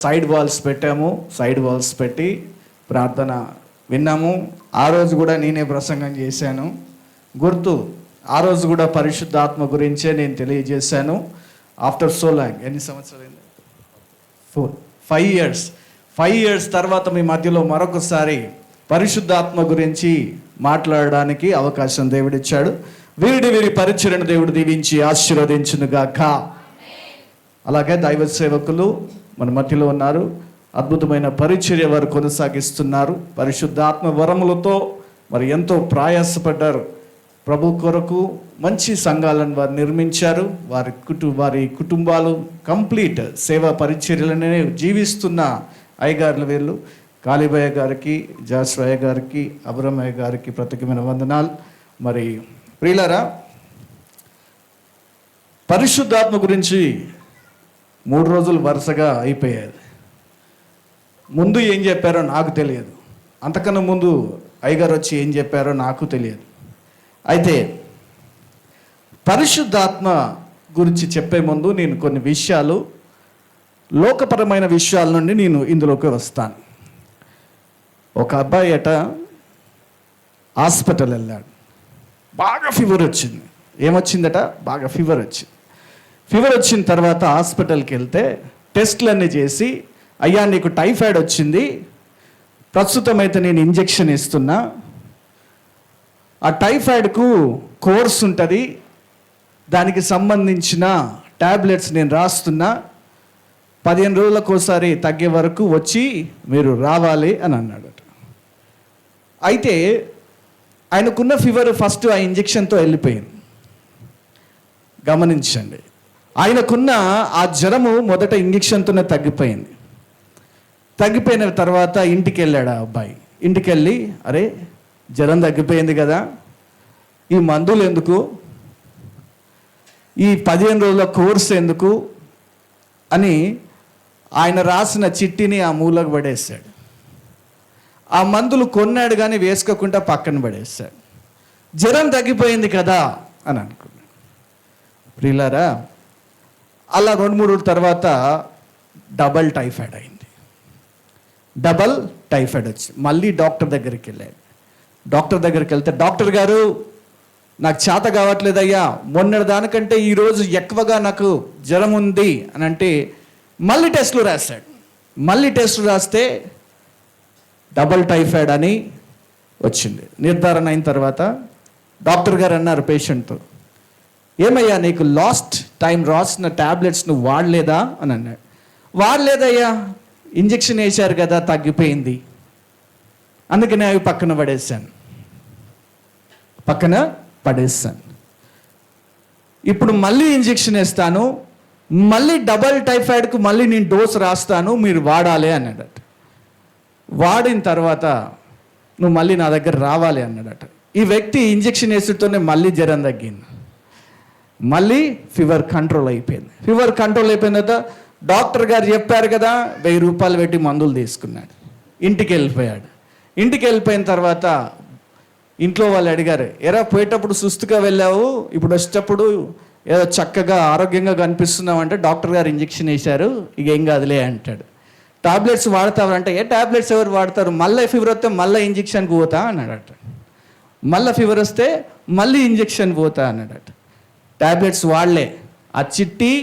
Side walls పెట్టాము. Side walls పెట్టి ప్రార్థన విన్నాము. ఆ రోజు కూడా నేనే ప్రసంగం చేశాను. గుర్తు, ఆ రోజు కూడా పరిశుద్ధాత్మ గురించే నేను తెలియజేశాను. ఆఫ్టర్ సో లాంగ్, ఎన్ని సంవత్సరాలు? 5 years తర్వాత మీ మధ్యలో మరొకసారి పరిశుద్ధాత్మ గురించి మాట్లాడడానికి అవకాశం దేవుడిచ్చాడు. వీరి పరిచర్యను దేవుడు దీవించి ఆశీర్వదించునుగాక. అలాగే దైవ సేవకులు మన మధ్యలో ఉన్నారు. అద్భుతమైన పరిచర్య వారు కొనసాగిస్తున్నారు. పరిశుద్ధాత్మ వరములతో మరి ఎంతో ప్రయాసపడ్డారు. ప్రభు కొరకు మంచి సంఘాలను వారు నిర్మించారు. వారి కుటుంబాలు కంప్లీట్ సేవా పరిచర్యలనే జీవిస్తున్న అయ్యగారులు వీళ్ళు. కాళీబయ్య గారికి, జాస్వయ్య గారికి, అబ్రమయ్య గారికి ప్రత్యేకమైన వందనాలు. మరి ప్రియులారా, పరిశుద్ధాత్మ గురించి 3 రోజులు వరుసగా అయిపోయాయి. ముందు ఏం చెప్పారో నాకు తెలియదు, అంతకన్నా ముందు అయ్యగారు వచ్చి ఏం చెప్పారో నాకు తెలియదు. అయితే పరిశుద్ధాత్మ గురించి చెప్పే ముందు నేను కొన్ని విషయాలు, లోకపరమైన విషయాల నుండి నేను ఇందులోకి వస్తాను. ఒక అబ్బాయి హాస్పిటల్ వెళ్ళాడు. బాగా ఫీవర్ వచ్చింది. ఏమొచ్చిందట? బాగా ఫీవర్ వచ్చింది. ఫీవర్ వచ్చిన తర్వాత హాస్పిటల్కి వెళ్తే టెస్ట్లన్నీ చేసి, అయ్యా నీకు టైఫాయిడ్ వచ్చింది, ప్రస్తుతం అయితే నేను ఇంజెక్షన్ ఇస్తున్నా, ఆ టైఫాయిడ్కు కోర్స్ ఉంటుంది, దానికి సంబంధించిన ట్యాబ్లెట్స్ నేను రాస్తున్నా, 15 రోజులకు ఒకసారి తగ్గే వరకు వచ్చి మీరు రావాలి అని అన్నాడట. అయితే ఆయనకున్న ఫీవర్ ఫస్ట్ ఆ ఇంజెక్షన్తో వెళ్ళిపోయింది. గమనించండి, ఆయనకున్న ఆ జ్వరము మొదట ఇంజెక్షన్తోనే తగ్గిపోయింది. తగ్గిపోయిన తర్వాత ఇంటికి వెళ్ళాడు ఆ అబ్బాయి. ఇంటికి వెళ్ళి, అరే జ్వరం తగ్గిపోయింది కదా, ఈ మందులు ఎందుకు, ఈ 15 రోజుల కోర్స్ ఎందుకు అని ఆయన రాసిన చిట్టిని ఆ మూలకు పడేశాడు. ఆ మందులు కొన్నాడు కానీ వేసుకోకుండా పక్కన పడేశాడు. జ్వరం తగ్గిపోయింది కదా అని అనుకున్నాడు. ప్రియులారా, అలా 2-3 రోజుల తర్వాత డబల్ టైఫాయిడ్ అయింది. డబల్ టైఫాయిడ్ వచ్చి మళ్ళీ డాక్టర్ దగ్గరికి వెళ్ళాడు. డాక్టర్ దగ్గరికి వెళ్తే, డాక్టర్ గారు నాకు చేత కావట్లేదయ్యా, మొన్నటి దానికంటే ఈరోజు ఎక్కువగా నాకు జ్వరం ఉంది అని అంటే మళ్ళీ టెస్టులు రాశాడు. మళ్ళీ టెస్టులు రాస్తే డబల్ టైఫాయిడ్ అని వచ్చింది. నిర్ధారణ అయిన తర్వాత డాక్టర్ గారు అన్నారు పేషెంట్తో, ఏమయ్యా నీకు లాస్ట్ టైం రాసిన ట్యాబ్లెట్స్ నువ్వు వాడలేదా అని అన్నాడు. వాడలేదయ్యా, ఇంజెక్షన్ వేశారు కదా తగ్గిపోయింది, అందుకనే అవి పక్కన పడేసాను. ఇప్పుడు మళ్ళీ ఇంజెక్షన్ వేస్తాను, మళ్ళీ డబల్ టైఫాయిడ్కు మళ్ళీ నేను డోస్ రాస్తాను, మీరు వాడాలి అన్నాడట. వాడిన తర్వాత నువ్వు మళ్ళీ నా దగ్గర రావాలి అన్నాడట. ఈ వ్యక్తి ఇంజెక్షన్ వేసుడుతోనే మళ్ళీ జ్వరం తగ్గింది, మళ్ళీ ఫీవర్ కంట్రోల్ అయిపోయింది. ఫీవర్ కంట్రోల్ అయిపోయిన తర్వాత డాక్టర్ గారు చెప్పారు కదా, 1000 రూపాయలు పెట్టి మందులు తీసుకున్నాడు. ఇంటికి వెళ్ళిపోయాడు. ఇంటికి వెళ్ళిపోయిన తర్వాత ఇంట్లో వాళ్ళు అడిగారు, ఎరా పోయేటప్పుడు సుస్తుగా వెళ్ళావు, ఇప్పుడు వచ్చేటప్పుడు ఏదో చక్కగా ఆరోగ్యంగా కనిపిస్తున్నావు అంటే, డాక్టర్ గారు ఇంజెక్షన్ వేశారు, ఇక ఏం కాదులే అంటాడు. టాబ్లెట్స్ వాడతావు అంటే, ఏ టాబ్లెట్స్ ఎవరు వాడతారు, మళ్ళీ ఫీవర్ వస్తే మళ్ళీ ఇంజెక్షన్కి పోతా అన్నాడట. మళ్ళీ ఫీవర్ వస్తే మళ్ళీ ఇంజెక్షన్ పోతా అన్నాడట. టాబ్లెట్స్ వాడలే. ఆ చిట్టి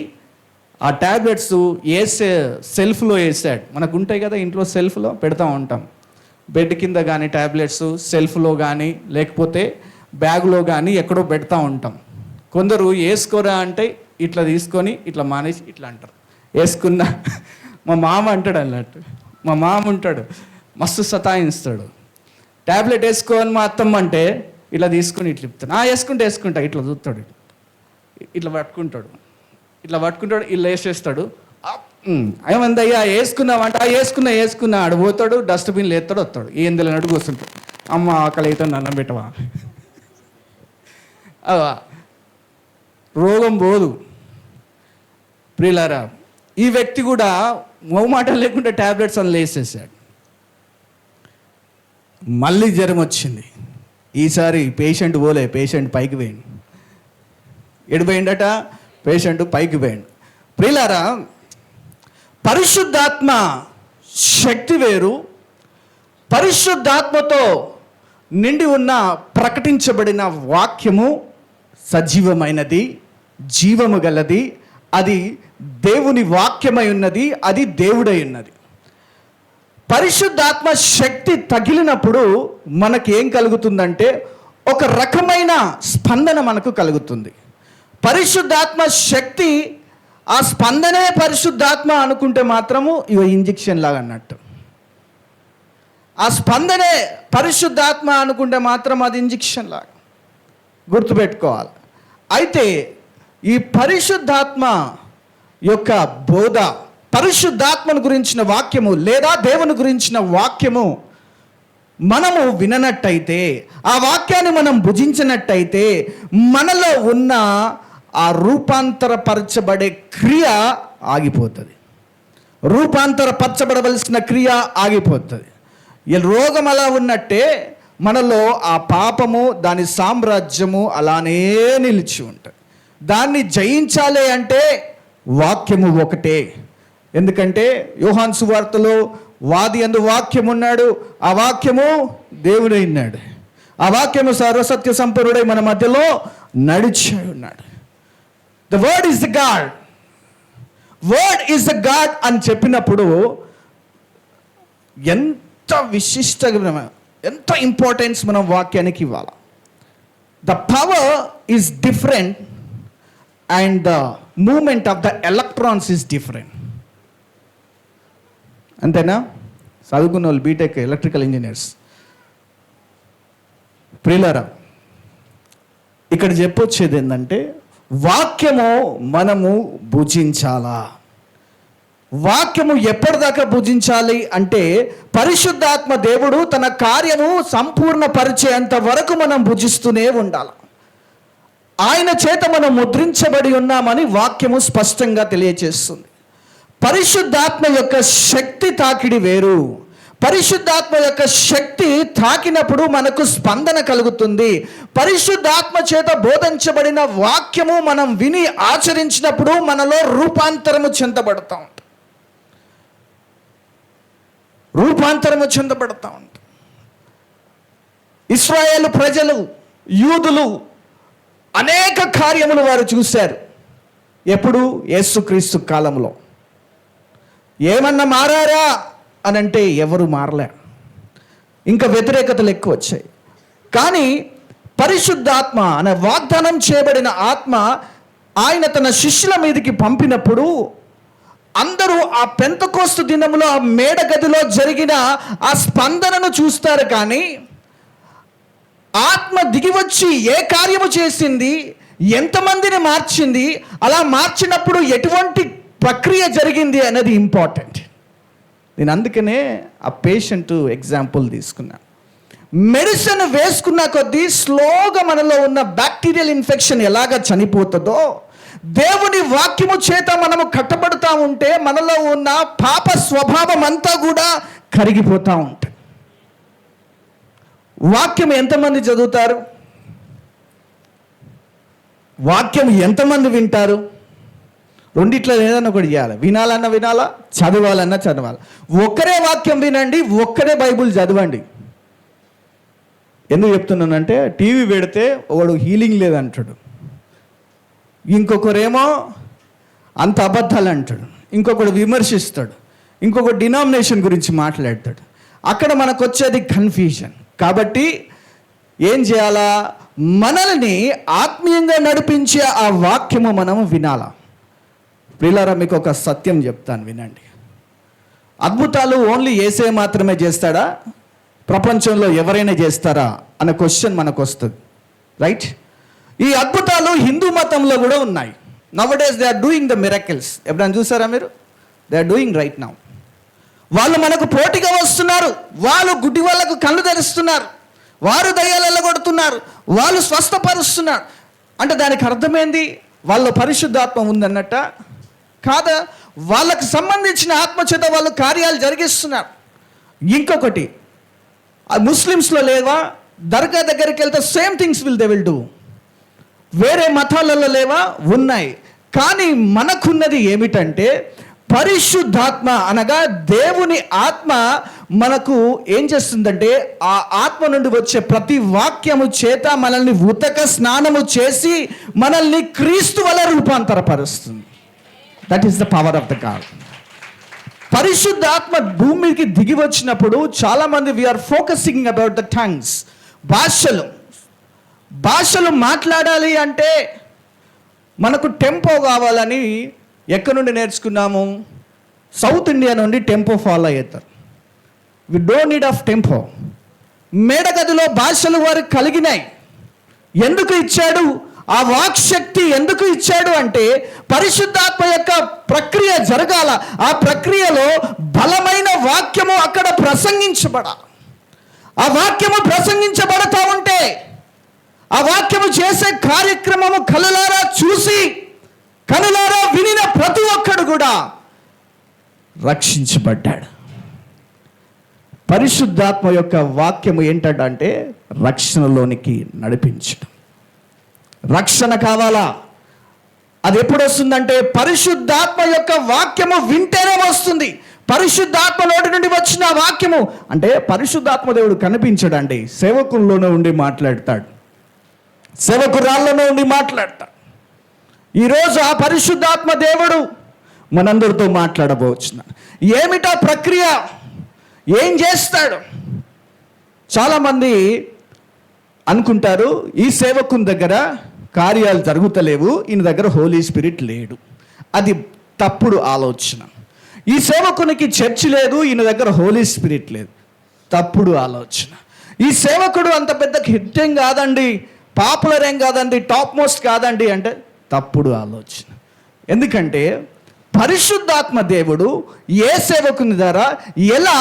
ఆ టాబ్లెట్స్ సెల్ఫ్లో వేసాడు. మనకు ఉంటాయి కదా ఇంట్లో, సెల్ఫ్లో పెడతా ఉంటాం. బెడ్ కింద కానీ టాబ్లెట్స్ సెల్ఫ్లో కానీ లేకపోతే బ్యాగ్లో కానీ ఎక్కడో పెడతా ఉంటాం. కొందరు వేసుకోరా అంటే ఇట్లా తీసుకొని ఇట్లా మానేసి ఇట్లా అంటారు, వేసుకున్నా. మా మామ అంటాడు అన్నట్టు, మా మామ ఉంటాడు మస్తు సతాయిస్తాడు. ట్యాబ్లెట్ వేసుకోని మా అత్తమ్మ అంటే ఇట్లా తీసుకొని ఇట్లా చెప్తాను, వేసుకుంటా ఇట్లా చూస్తాడు, ఇట్లా పట్టుకుంటాడు, ఇలా వేసేస్తాడు. ఏమందయ్యా వేసుకున్నావంట, వేసుకున్నా ఆడు పోతాడు, డస్ట్బిన్లు ఎత్తాడు, వస్తాడు, ఏం తెలియనట్టు కూర్చుంటాడు. అమ్మ ఆకలి అయితే అన్నం పెట్టవా, రోగం పోదు. ప్రియులారా, ఈ వ్యక్తి కూడా మొహమాట లేకుండా ట్యాబ్లెట్స్ అని వేసేసాడు. మళ్ళీ జ్వరం వచ్చింది. ఈసారి పేషెంట్ పోలే, పేషెంట్ పైకి పోయింది. ఎడిపోయిందట, పేషెంట్ పైకి పోయిండు. ప్రియులారా, పరిశుద్ధాత్మ శక్తి వేరు, పరిశుద్ధాత్మతో నిండి ఉన్న ప్రకటించబడిన వాక్యము సజీవమైనది, జీవము గలది, అది దేవుని వాక్యమై ఉన్నది, అది దేవుడై ఉన్నది. పరిశుద్ధాత్మ శక్తి తగిలినప్పుడు మనకి ఏం కలుగుతుందంటే ఒక రకమైన స్పందన మనకు కలుగుతుంది. పరిశుద్ధాత్మ శక్తి, ఆ స్పందనే పరిశుద్ధాత్మ అనుకుంటే మాత్రము ఇవ ఇంజెక్షన్ లాగా అన్నట్టు. ఆ స్పందనే పరిశుద్ధాత్మ అనుకుంటే మాత్రం అది ఇంజెక్షన్ లాగా గుర్తుపెట్టుకోవాలి. అయితే ఈ పరిశుద్ధాత్మ యొక్క బోధ, పరిశుద్ధాత్మను గురించిన వాక్యము లేదా దేవుని గురించిన వాక్యము మనము విననట్టయితే, ఆ వాక్యాన్ని మనం భుజించినట్టయితే మనలో ఉన్న ఆ రూపాంతరపరచబడే క్రియ ఆగిపోతుంది. రూపాంతరపరచబడవలసిన క్రియ ఆగిపోతుంది. ఈ రోగం అలా ఉన్నట్టే మనలో ఆ పాపము, దాని సామ్రాజ్యము అలానే నిలిచి ఉంటుంది. దాన్ని జయించాలి అంటే వాక్యము ఒకటే. ఎందుకంటే యోహాను సువార్తలో వాది యందు వాక్యం ఉన్నాడు, ఆ వాక్యము దేవుడై ఉన్నాడు, ఆ వాక్యము సర్వసత్య సంపన్నుడై మన మధ్యలో నడిచి ఉన్నాడు. The word is the God, word is the God అని చెప్పినప్పుడు ఎంత విశిష్టమైన, ఎంత ఇంపార్టెన్స్ మనం వాక్యానికి ఇవ్వాలి. The power is different and the moment of the electrons is different. అంతేనా? చదువుకున్న వాళ్ళు బీటెక్ ఎలక్ట్రికల్ ఇంజనీర్స్. ప్రియులారా, ఇక్కడ చెప్పొచ్చేది ఏంటంటే వాక్యము మనము భుజించాలా. వాక్యము ఎప్పటిదాకా భుజించాలి అంటే పరిశుద్ధాత్మ దేవుడు తన కార్యము సంపూర్ణపరిచేంత వరకు మనం భుజిస్తూనే ఉండాలి. ఆయన చేత మనం ముద్రించబడి ఉన్నామని వాక్యము స్పష్టంగా తెలియజేస్తుంది. పరిశుద్ధాత్మ యొక్క శక్తి తాకిడి వేరు. పరిశుద్ధాత్మ యొక్క శక్తి తాకినప్పుడు మనకు స్పందన కలుగుతుంది. పరిశుద్ధాత్మ చేత బోధించబడిన వాక్యము మనం విని ఆచరించినప్పుడు మనలో రూపాంతరము చెందబడతా ఉంటుంది. రూపాంతరము చెందబడతా ఉంటుంది. ఇశ్రాయేలు ప్రజలు, యూదులు అనేక కార్యములు వారు చూశారు. ఎప్పుడు? యేసుక్రీస్తు కాలంలో. ఏమన్నా మారారా అని అంటే ఎవరు మారలే, ఇంకా వ్యతిరేకతలు ఎక్కువ వచ్చాయి. కానీ పరిశుద్ధాత్మ అనే వాగ్దానం చేయబడిన ఆత్మ ఆయన తన శిష్యుల మీదకి పంపినప్పుడు అందరూ ఆ పెంతెకోస్తు దినములో ఆ మేడ గదిలో జరిగిన ఆ స్పందనను చూస్తారు. కానీ ఆత్మ దిగివచ్చి ఏ కార్యము చేసింది, ఎంతమందిని మార్చింది, అలా మార్చినప్పుడు ఎటువంటి ప్రక్రియ జరిగింది అనేది ఇంపార్టెంట్. నేను అందుకనే ఆ పేషెంట్ ఎగ్జాంపుల్ తీసుకున్నాను. మెడిసిన్ వేసుకున్న కొద్దీ స్లోగా మనలో ఉన్న బ్యాక్టీరియల్ ఇన్ఫెక్షన్ ఎలాగ చనిపోతుందో, దేవుని వాక్యము చేత మనము కట్టబడుతూ ఉంటే మనలో ఉన్న పాప స్వభావం అంతా కూడా కరిగిపోతూ ఉంటుంది. వాక్యం ఎంతమంది చదువుతారు? వాక్యం ఎంతమంది వింటారు? రెండిట్లో ఏదన్నా ఒకటి చేయాలి. వినాలన్నా వినాలా, చదవాలన్నా చదవాలి. ఒక్కరే వాక్యం వినండి, ఒక్కరే బైబుల్ చదవండి. ఎందుకు చెప్తున్నానంటే టీవీ పెడితే ఒకడు హీలింగ్ లేదంటాడు, ఇంకొకరేమో అంత అబద్ధాలు అంటాడు, ఇంకొకడు విమర్శిస్తాడు, ఇంకొక డినామినేషన్ గురించి మాట్లాడతాడు. అక్కడ మనకు వచ్చేది కన్ఫ్యూజన్. కాబట్టి ఏం చేయాలా? మనల్ని ఆత్మీయంగా నడిపించే ఆ వాక్యము మనము వినాలా. ప్రియులారా, మీకు ఒక సత్యం చెప్తాను, వినండి. అద్భుతాలు ఓన్లీ యేసే మాత్రమే చేస్తాడా? ప్రపంచంలో ఎవరైనా చేస్తారా అనే క్వశ్చన్ మనకు వస్తుంది, రైట్? ఈ అద్భుతాలు హిందూ మతంలో కూడా ఉన్నాయి. Nowadays they are doing the miracles. ఎప్పుడైనా చూసారా మీరు? They are doing right now. వాళ్ళు మనకు పోటీగా వస్తున్నారు. వాళ్ళు గుడ్డి వాళ్ళకు కళ్ళు తెరుస్తున్నారు, వారు దయ్యాలు వెళ్ళగొడుతున్నారు, వాళ్ళు స్వస్థపరుస్తున్నారు. అంటే దానికి అర్థమైంది వాళ్ళ పరిశుద్ధాత్మ ఉందన్నట్ట కాదా? వాళ్ళకు సంబంధించిన ఆత్మచేత వాళ్ళు కార్యాలు జరిగిస్తున్నారు. ఇంకొకటి, ముస్లిమ్స్లో లేవా? దర్గా దగ్గరికి వెళ్తే same things they will do. వేరే మతాలలో లేవా? ఉన్నాయి. కానీ మనకున్నది ఏమిటంటే పరిశుద్ధాత్మ అనగా దేవుని ఆత్మ మనకు ఏం చేస్తుందంటే ఆ ఆత్మ నుండి వచ్చే ప్రతి వాక్యము చేత మనల్ని ఉతక స్నానము చేసి మనల్ని క్రీస్తు వలె రూపాంతరపరుస్తుంది. That is the power of the God. పరిశుద్ధాత్మ భూమికి దిగి వచ్చినప్పుడు చాలామంది we are focusing about the tongues. భాషలు మాట్లాడాలి అంటే మనకు టెంపో కావాలని ఎక్కడి నుండి నేర్చుకున్నాము? సౌత్ ఇండియా నుండి టెంపో ఫాలో అవుతారు. We don't need of tempo. మేడగదిలో భాషలు వారికి కలిగినాయి. ఎందుకు ఇచ్చాడు? ఆ వాక్ శక్తి ఎందుకు ఇచ్చాడు అంటే పరిశుద్ధాత్మ యొక్క ప్రక్రియ జరగాల. ఆ ప్రక్రియలో బలమైన వాక్యము అక్కడ ఆ వాక్యము ప్రసంగించబడతా ఉంటే ఆ వాక్యము చేసే కార్యక్రమము కనులారా చూసి కనులారా వినిన ప్రతి ఒక్కడు కూడా రక్షించబడ్డాడు. పరిశుద్ధాత్మ యొక్క వాక్యము ఏంటంటే రక్షణలోనికి నడిపించడం. రక్షణ కావాలా? అది ఎప్పుడు వస్తుందంటే పరిశుద్ధాత్మ యొక్క వాక్యము వింటేనే వస్తుంది. పరిశుద్ధాత్మ నోటి నుండి వచ్చిన వాక్యము అంటే పరిశుద్ధాత్మ దేవుడు కనిపించడండి, సేవకుల్లోనే ఉండి మాట్లాడతాడు, సేవకురాల్లోనే ఉండి మాట్లాడతాడు. ఈరోజు ఆ పరిశుద్ధాత్మ దేవుడు మనందరితో మాట్లాడబోతున్నాడు. ఏమిటా ప్రక్రియ? ఏం చేస్తాడు? చాలామంది అనుకుంటారు ఈ సేవకుని దగ్గర కార్యాలు జరుగుతలేవు, ఈయన దగ్గర హోలీ స్పిరిట్ లేడు. అది తప్పుడు ఆలోచన. ఈ సేవకునికి చర్చి లేదు, ఈయన దగ్గర హోలీ స్పిరిట్ లేదు. తప్పుడు ఆలోచన. ఈ సేవకుడు అంత పెద్ద హిట్ ఏం కాదండి, పాపులర్ ఏం కాదండి, టాప్ మోస్ట్ కాదండి అంటే తప్పుడు ఆలోచన. ఎందుకంటే పరిశుద్ధాత్మ దేవుడు ఏ సేవకుని ద్వారా ఎలా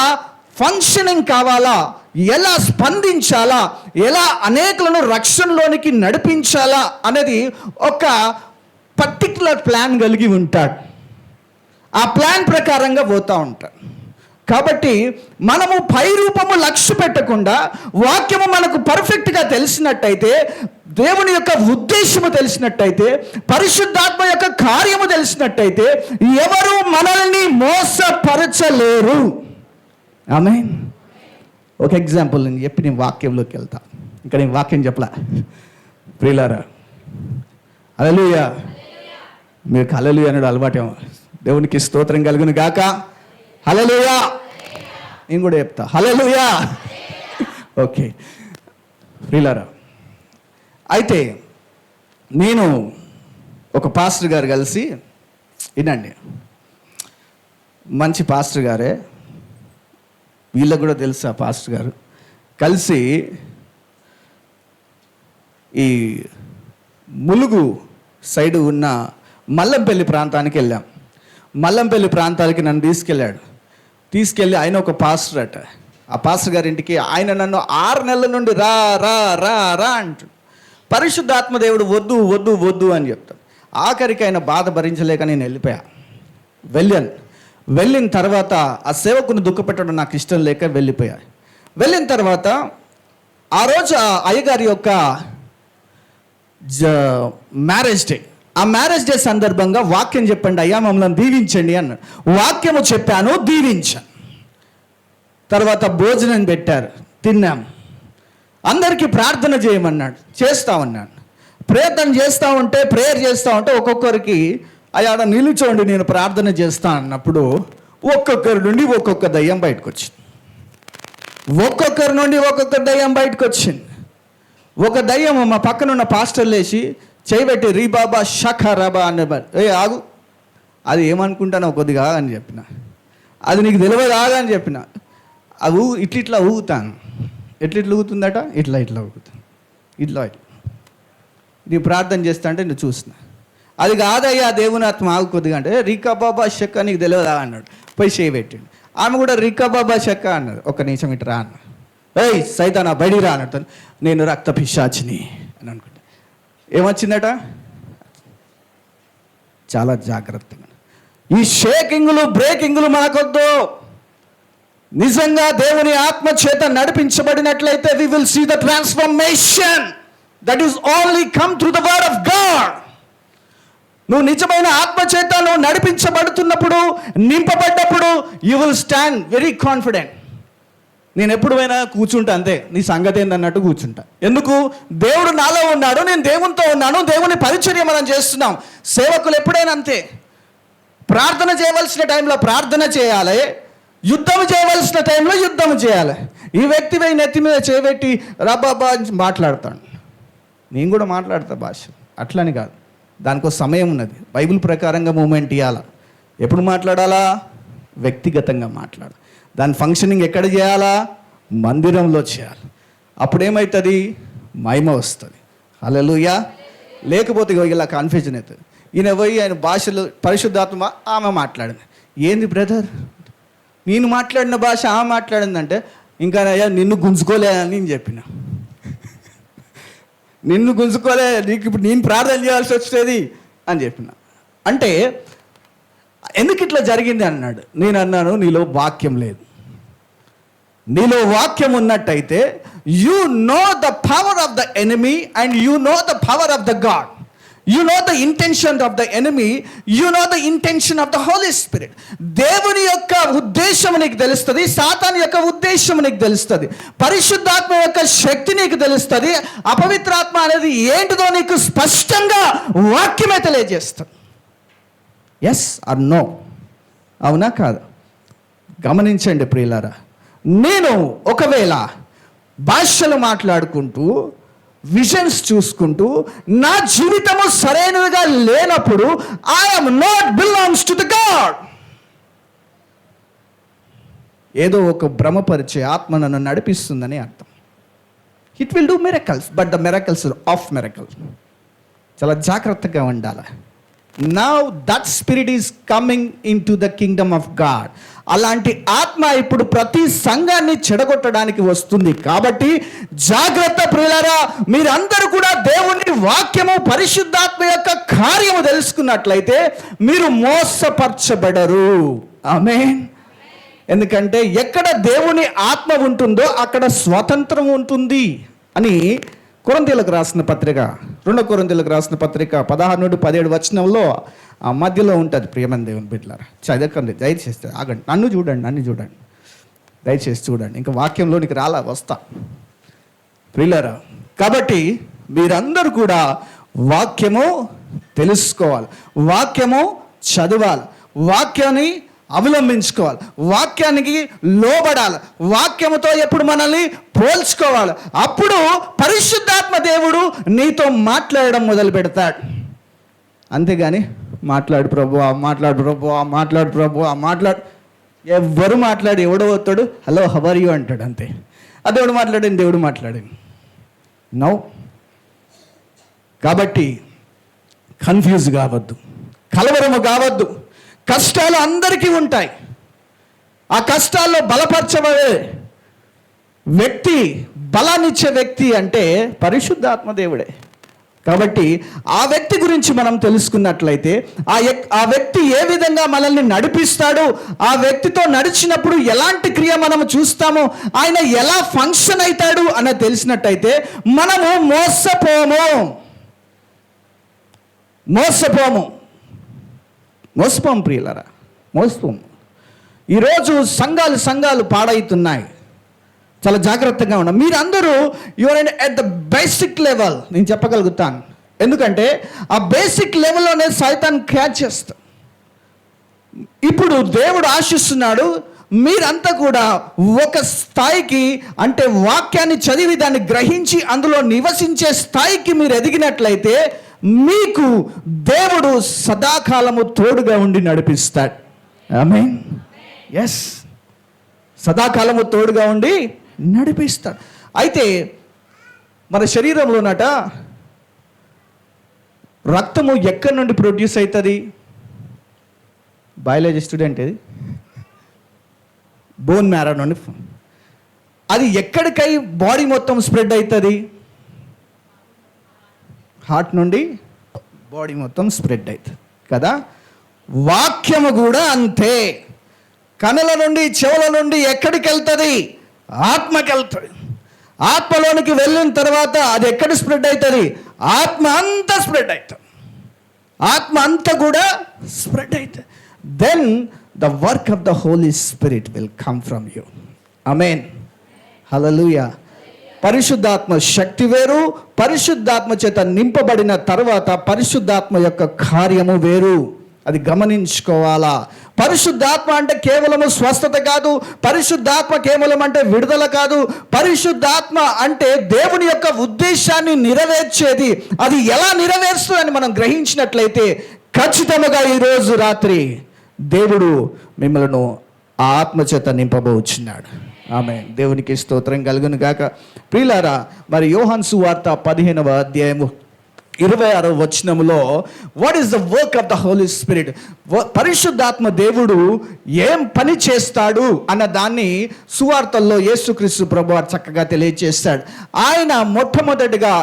ఫంక్షనింగ్ కావాలా, ఎలా స్పందించాలా, ఎలా అనేకులను రక్షణలోనికి నడిపించాలా అనేది ఒక పర్టిక్యులర్ ప్లాన్ కలిగి ఉంటాడు. ఆ ప్లాన్ ప్రకారంగా పోతూ ఉంటాడు. కాబట్టి మనము పై రూపము లక్ష్య పెట్టకుండా వాక్యము మనకు పర్ఫెక్ట్గా తెలిసినట్టయితే, దేవుని యొక్క ఉద్దేశము తెలిసినట్టయితే, పరిశుద్ధాత్మ యొక్క కార్యము తెలిసినట్టయితే ఎవరు మనల్ని మోసపరచలేరు. ఆమేన్. ఒక ఎగ్జాంపుల్ నేను చెప్పి నేను వాక్యంలోకి వెళ్తా. ఇంకా నేను వాక్యం చెప్పలా. ప్రియులారా, హల్లెలూయా. మీకు హల్లెలూయా అన్నాడు అలవాటేమో. దేవునికి స్తోత్రం కలుగును గాక. హల్లెలూయా. నేను కూడా చెప్తా హల్లెలూయా. ఓకే ప్రియులారా, అయితే నేను ఒక పాస్టర్ గారు కలిసి, వినండి, మంచి పాస్టర్ గారే, వీళ్ళకు కూడా తెలుసు ఆ పాస్టర్ గారు, కలిసి ఈ ములుగు సైడు ఉన్న మల్లంపల్లి ప్రాంతానికి వెళ్ళాం. మల్లంపల్లి ప్రాంతానికి నన్ను తీసుకెళ్ళి ఆయన ఒక పాస్టర్ అట. ఆ పాస్టర్ గారి ఇంటికి ఆయన నన్ను 6 నెలల నుండి రా రా రా రా అంటాడు. పరిశుద్ధాత్మ దేవుడు వద్దు వద్దు వద్దు అని చెప్తాడు. ఆఖరికి ఆయన బాధ భరించలేక నేను వెళ్ళిన తర్వాత ఆ సేవకుని దుఃఖపెట్టడం నాకు ఇష్టం లేక వెళ్ళిన తర్వాత ఆ రోజు ఆ అయ్యగారి యొక్క ఆ మ్యారేజ్ డే సందర్భంగా వాక్యం చెప్పండి అయ్యా, మమ్మల్ని దీవించండి అన్నాడు. వాక్యము చెప్పాను, దీవించాను. తర్వాత భోజనం పెట్టారు, తిన్నాం. అందరికీ ప్రార్థన చేయమన్నాడు, చేస్తామన్నాడు. ప్రేయర్ చేస్తూ ఉంటే ఒక్కొక్కరికి అయ్యా నిలుచోండి నేను ప్రార్థన చేస్తా అన్నప్పుడు ఒక్కొక్కరి నుండి ఒక్కొక్క దయ్యం బయటకు వచ్చింది. ఒక దయ్యం మా పక్కన ఉన్న పాస్టర్ లేచి చేయబెట్టి రీ బాబా షఖ రబా అనే, ఆగు, అది ఏమనుకుంటానో కొద్దిగా అని చెప్పిన, అది నీకు తెలియదు ఆగా అని చెప్పిన. అది ఇట్లా ఊగుతాను. ఎట్లా ఊగుతుందట, ఇట్లా ఊగుతాను, ఇట్లా నీ ప్రార్థన చేస్తా అంటే నువ్వు చూసిన. అది కాదయ్యా దేవుని ఆత్మ ఆగు కొద్దిగా అంటే, రికా బాబా షక్క నీకు తెలియదా అన్నాడు. పోయి చేయబెట్టిండు. ఆమె కూడా రికా బాబా షక్క అన్నాడు. ఒక్క నిమిషం ఇటు రా అన్న. ఏయ్ సైతానా బయటికి రా అన్నట్టు. నేను రక్త పిశాచిని అని అనుకుంటా. ఏమొచ్చిందట? చాలా జాగ్రత్తగా. ఈ షేకింగ్లు బ్రేకింగ్లు మనకొద్దు. నిజంగా దేవుని ఆత్మ చేత నడిపించబడినట్లయితే we will see the transformation that is only come through the word of God. నువ్వు నిజమైన ఆత్మ చేత నువ్వు నడిపించబడుతున్నప్పుడు, నింపబడ్డప్పుడు you will stand very confident. నేను ఎప్పుడు పోయినా కూర్చుంటా అంతే, నీ సంగతి ఏందన్నట్టు కూర్చుంటా. ఎందుకు? దేవుడు నాలో ఉన్నాడు, నేను దేవునితో ఉన్నాను, దేవుని పరిచర్య మనం చేస్తున్నాం. సేవకులు ఎప్పుడైనా అంతే. ప్రార్థన చేయవలసిన టైంలో ప్రార్థన చేయాలి, యుద్ధం చేయవలసిన టైంలో యుద్ధం చేయాలి. ఈ వ్యక్తి పోయి నెత్తి మీద చేపెట్టి రబాబా మాట్లాడతాను, నేను కూడా మాట్లాడతా భాష. అట్లని కాదు, దానికో సమయం ఉన్నది. బైబిల్ ప్రకారంగా మూమెంట్ ఇవ్వాలా. ఎప్పుడు మాట్లాడాలా? వ్యక్తిగతంగా మాట్లాడాలి. దాని ఫంక్షనింగ్ ఎక్కడ చేయాలా? మందిరంలో చేయాలి. అప్పుడేమవుతుంది? మహిమ వస్తుంది. హల్లెలూయా. లేకపోతే ఇలా కన్ఫ్యూజన్ అవుతుంది. ఈయన పోయి ఆయన భాషలో పరిశుద్ధాత్మ ఆమె మాట్లాడింది. ఏంది బ్రదర్, నేను మాట్లాడిన భాష ఆమె మాట్లాడిందంటే, ఇంకా నిన్ను గుంజుకోలే అని నేను చెప్పిన. నిన్ను గుంజుకోలే, నీకు ఇప్పుడు నేను ప్రార్థన చేయాల్సి వచ్చేది అని చెప్పిన. అంటే ఎందుకు ఇట్లా జరిగింది అన్నాడు. నేను అన్నాను, నీలో వాక్యం లేదు. నీలో వాక్యం ఉన్నట్టయితే you know the power of the enemy and you know the power of the God. You know the intention of the enemy, you know the intention of the Holi Spirit. దేవుని యొక్క ఉద్దేశం నీకు తెలుస్తుంది, సాతాను యొక్క ఉద్దేశం నీకు తెలుస్తుంది, పరిశుద్ధాత్మ యొక్క శక్తి నీకు తెలుస్తుంది, అపవిత్రాత్మ అనేది ఏంటిదో నీకు స్పష్టంగా వాక్యమే తెలియజేస్తుంది. Yes or no? అవునా కాదు? గమనించండి ప్రియులారా, నేను ఒకవేళ భాషలు మాట్లాడుకుంటూ విజన్స్ చూసుకుంటూ నా జీవితము సరైనదిగా లేనప్పుడు I'm not belongs to the God. ఏదో ఒక భ్రమపరిచే ఆత్మ నన్ను నడిపిస్తుందని అర్థం. It will do miracles, but the miracles of miracle. చాలా జాగ్రత్తగా ఉండాలి. Now that spirit is coming in to the Kingdom of God. అలాంటి ఆత్మ ఇప్పుడు ప్రతి సంఘాన్ని చెడగొట్టడానికి వస్తుంది. కాబట్టి జాగ్రత్త ప్రియులారా, మీరందరూ కూడా దేవుని వాక్యము, పరిశుద్ధాత్మ యొక్క కార్యము తెలుసుకున్నట్లయితే మీరు మోసపరచబడరు. ఆమేన్. ఎందుకంటే ఎక్కడ దేవుని ఆత్మ ఉంటుందో అక్కడ స్వతంత్రం ఉంటుంది అని కొరింథీయులకు రాసిన పత్రిక, 2 కొరింథీయులకు రాసిన పత్రిక 16-17 వచనంలో ఆ మధ్యలో ఉంటుంది. ప్రియమైన దేవుని బిడ్డలారా, చదవకండి దయచేస్తే, ఆగండి, నన్ను చూడండి, దయచేసి చూడండి. ఇంకా వాక్యంలోనికి వస్తా ప్రియులారా. కాబట్టి మీరందరూ కూడా వాక్యము తెలుసుకోవాలి, వాక్యము చదవాలి, వాక్యాన్ని అవలంబించుకోవాలి, వాక్యానికి లోబడాలి, వాక్యముతో ఎప్పుడు మనల్ని పోల్చుకోవాలి. అప్పుడు పరిశుద్ధాత్మ దేవుడు నీతో మాట్లాడడం మొదలు పెడతాడు. అంతేగాని మాట్లాడు ప్రభువా, ఎవరు మాట్లాడి ఎవడో వస్తాడు, హలో హౌ ఆర్ యు అంటాడు అంతే. అదేవుడు మాట్లాడింది, దేవుడు మాట్లాడింది. నో. కాబట్టి కన్ఫ్యూజ్ కావద్దు, కలవరము కావద్దు. కష్టాలు అందరికీ ఉంటాయి. ఆ కష్టాల్లో బలపరచబడే వ్యక్తి, బలాన్నిచ్చే వ్యక్తి అంటే పరిశుద్ధాత్మ దేవుడే. కాబట్టి ఆ వ్యక్తి గురించి మనం తెలుసుకున్నట్లయితే ఆ వ్యక్తి ఏ విధంగా మనల్ని నడిపిస్తాడు, ఆ వ్యక్తితో నడిచినప్పుడు ఎలాంటి క్రియ మనము చూస్తాము, ఆయన ఎలా ఫంక్షన్ అవుతాడు అన్నది తెలిసినట్టయితే మనము మోసపోము ప్రియులరా, మోసపోము. ఈరోజు సంఘాలు పాడవుతున్నాయి. చాలా జాగ్రత్తగా ఉన్నాం. మీరందరూ your at the basic level, నేను చెప్పగలుగుతాను. ఎందుకంటే ఆ బేసిక్ లెవెల్లోనే సైతాన్ క్యాచ్ చేస్తాం. ఇప్పుడు దేవుడు ఆశిస్తున్నాడు మీరంతా కూడా ఒక స్థాయికి, అంటే వాక్యాన్ని చదివి దాన్ని గ్రహించి అందులో నివసించే స్థాయికి మీరు ఎదిగినట్లయితే మీకు దేవుడు సదాకాలము తోడుగా ఉండి నడిపిస్తాడు. ఆమేన్. ఎస్, సదాకాలము తోడుగా ఉండి నడిపిస్తాడు. అయితే మన శరీరంలోనట రక్తము ఎక్కడి నుండి ప్రొడ్యూస్ అవుతుంది? బయాలజీ స్టూడెంట్ ఇది, బోన్ మ్యారో నుండి. అది ఎక్కడికై బాడీ మొత్తం స్ప్రెడ్ అవుతుంది? హార్ట్ నుండి బాడీ మొత్తం స్ప్రెడ్ అవుతుంది కదా. వాక్యము కూడా అంతే. కనుల నుండి, చెవుల నుండి ఎక్కడికి వెళ్తుంది? ఆత్మకి వెళ్తుంది. ఆత్మలోనికి వెళ్ళిన తర్వాత అది ఎక్కడ స్ప్రెడ్ అవుతుంది? ఆత్మ అంతా స్ప్రెడ్ అవుతుంది. ఆత్మ అంతా కూడా స్ప్రెడ్ అయితే then the work of the Holi spirit will come from you. ఆమేన్, హల్లెలూయా. పరిశుద్ధాత్మ శక్తి వేరు, పరిశుద్ధాత్మ చేత నింపబడిన తర్వాత పరిశుద్ధాత్మ యొక్క కార్యము వేరు. అది గమనించుకోవాలా. పరిశుద్ధాత్మ అంటే కేవలము స్వస్థత కాదు, పరిశుద్ధాత్మ కేవలం అంటే విడుదల కాదు. పరిశుద్ధాత్మ అంటే దేవుని యొక్క ఉద్దేశాన్ని నెరవేర్చేది. అది ఎలా నెరవేరుస్తుందని మనం గ్రహించినట్లయితే ఖచ్చితంగా ఈరోజు రాత్రి దేవుడు మిమ్మల్ని ఆ ఆత్మ చేత నింపబోచున్నాడు. ఆమేన్. దేవునికి స్తోత్రం కలుగును గాక. ప్రియులారా, మరి యోహాను సువార్త 15వ అధ్యాయము 26వ వచనములో what is the work of the Holi Spirit, పరిశుద్ధాత్మ దేవుడు ఏం పని చేస్తాడు అన్న దాన్ని సువార్తల్లో యేసుక్రీస్తు ప్రభువారు చక్కగా తెలియజేస్తాడు. ఆయన మొట్టమొదటిగా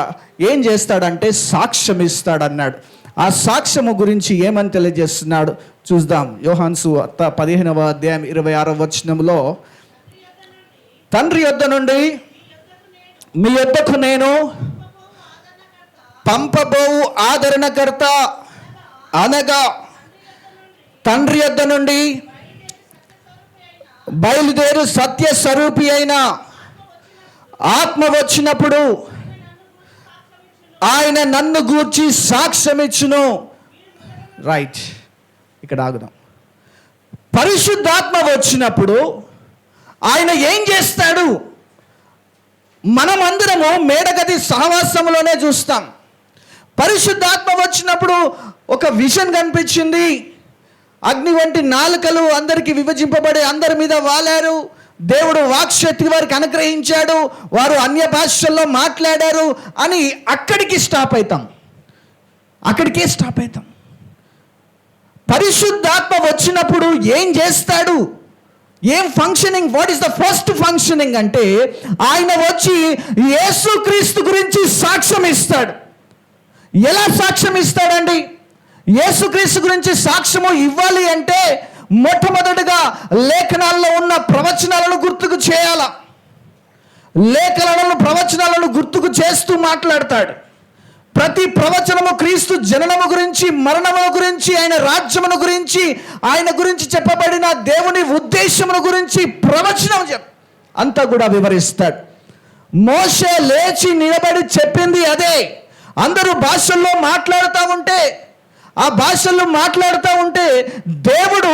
ఏం చేస్తాడంటే సాక్ష్యం ఇస్తాడన్నాడు. ఆ సాక్ష్యము గురించి ఏమని తెలియజేస్తున్నాడు చూద్దాం. యోహాను సువార్త 15వ అధ్యాయం 26వ వచనములో, తండ్రి యొద్ద నుండి మీ యొద్దకు నేను పంపబోవు ఆదరణకర్త అనగా తండ్రి యొద్ద నుండి బయలుదేరు సత్య స్వరూపి అయిన ఆత్మ వచ్చినప్పుడు ఆయన నన్ను గూర్చి సాక్ష్యం ఇచ్చును. రైట్, ఇక్కడ ఆగుదాం. పరిశుద్ధాత్మ వచ్చినప్పుడు ఆయన ఏం చేస్తాడు? మనమందరము మేడగది సహవాసంలోనే చూస్తాం. పరిశుద్ధాత్మ వచ్చినప్పుడు ఒక విజన్ కనిపించింది. అగ్ని వంటి నాలుకలు అందరికీ విభజింపబడి అందరి మీద వాలారు. దేవుడు వాక్శక్తి వారికి అనుగ్రహించాడు, వారు అన్య భాషల్లో మాట్లాడారు అని అక్కడికే స్టాప్ అవుతాం. పరిశుద్ధాత్మ వచ్చినప్పుడు ఏం చేస్తాడు? ఏం functioning? What is the first functioning అంటే ఆయన వచ్చి యేసుక్రీస్తు గురించి సాక్ష్యం ఇస్తాడు. ఎలా సాక్ష్యం ఇస్తాడండి? యేసుక్రీస్తు గురించి సాక్ష్యము ఇవ్వాలి అంటే మొట్టమొదటిగా లేఖనాల్లో ఉన్న ప్రవచనాలను గుర్తుకు చేయాల. ప్రవచనాలను గుర్తుకు చేస్తూ మాట్లాడతాడు. ప్రతి ప్రవచనము క్రీస్తు జననము గురించి, మరణము గురించి, ఆయన రాజ్యమును గురించి, ఆయన గురించి చెప్పబడిన దేవుని ఉద్దేశమును గురించి ప్రవచనం అంతా కూడా వివరిస్తాడు. మోషే లేచి నిలబడి చెప్పింది అదే. అందరూ భాషల్లో మాట్లాడుతూ ఉంటే దేవుడు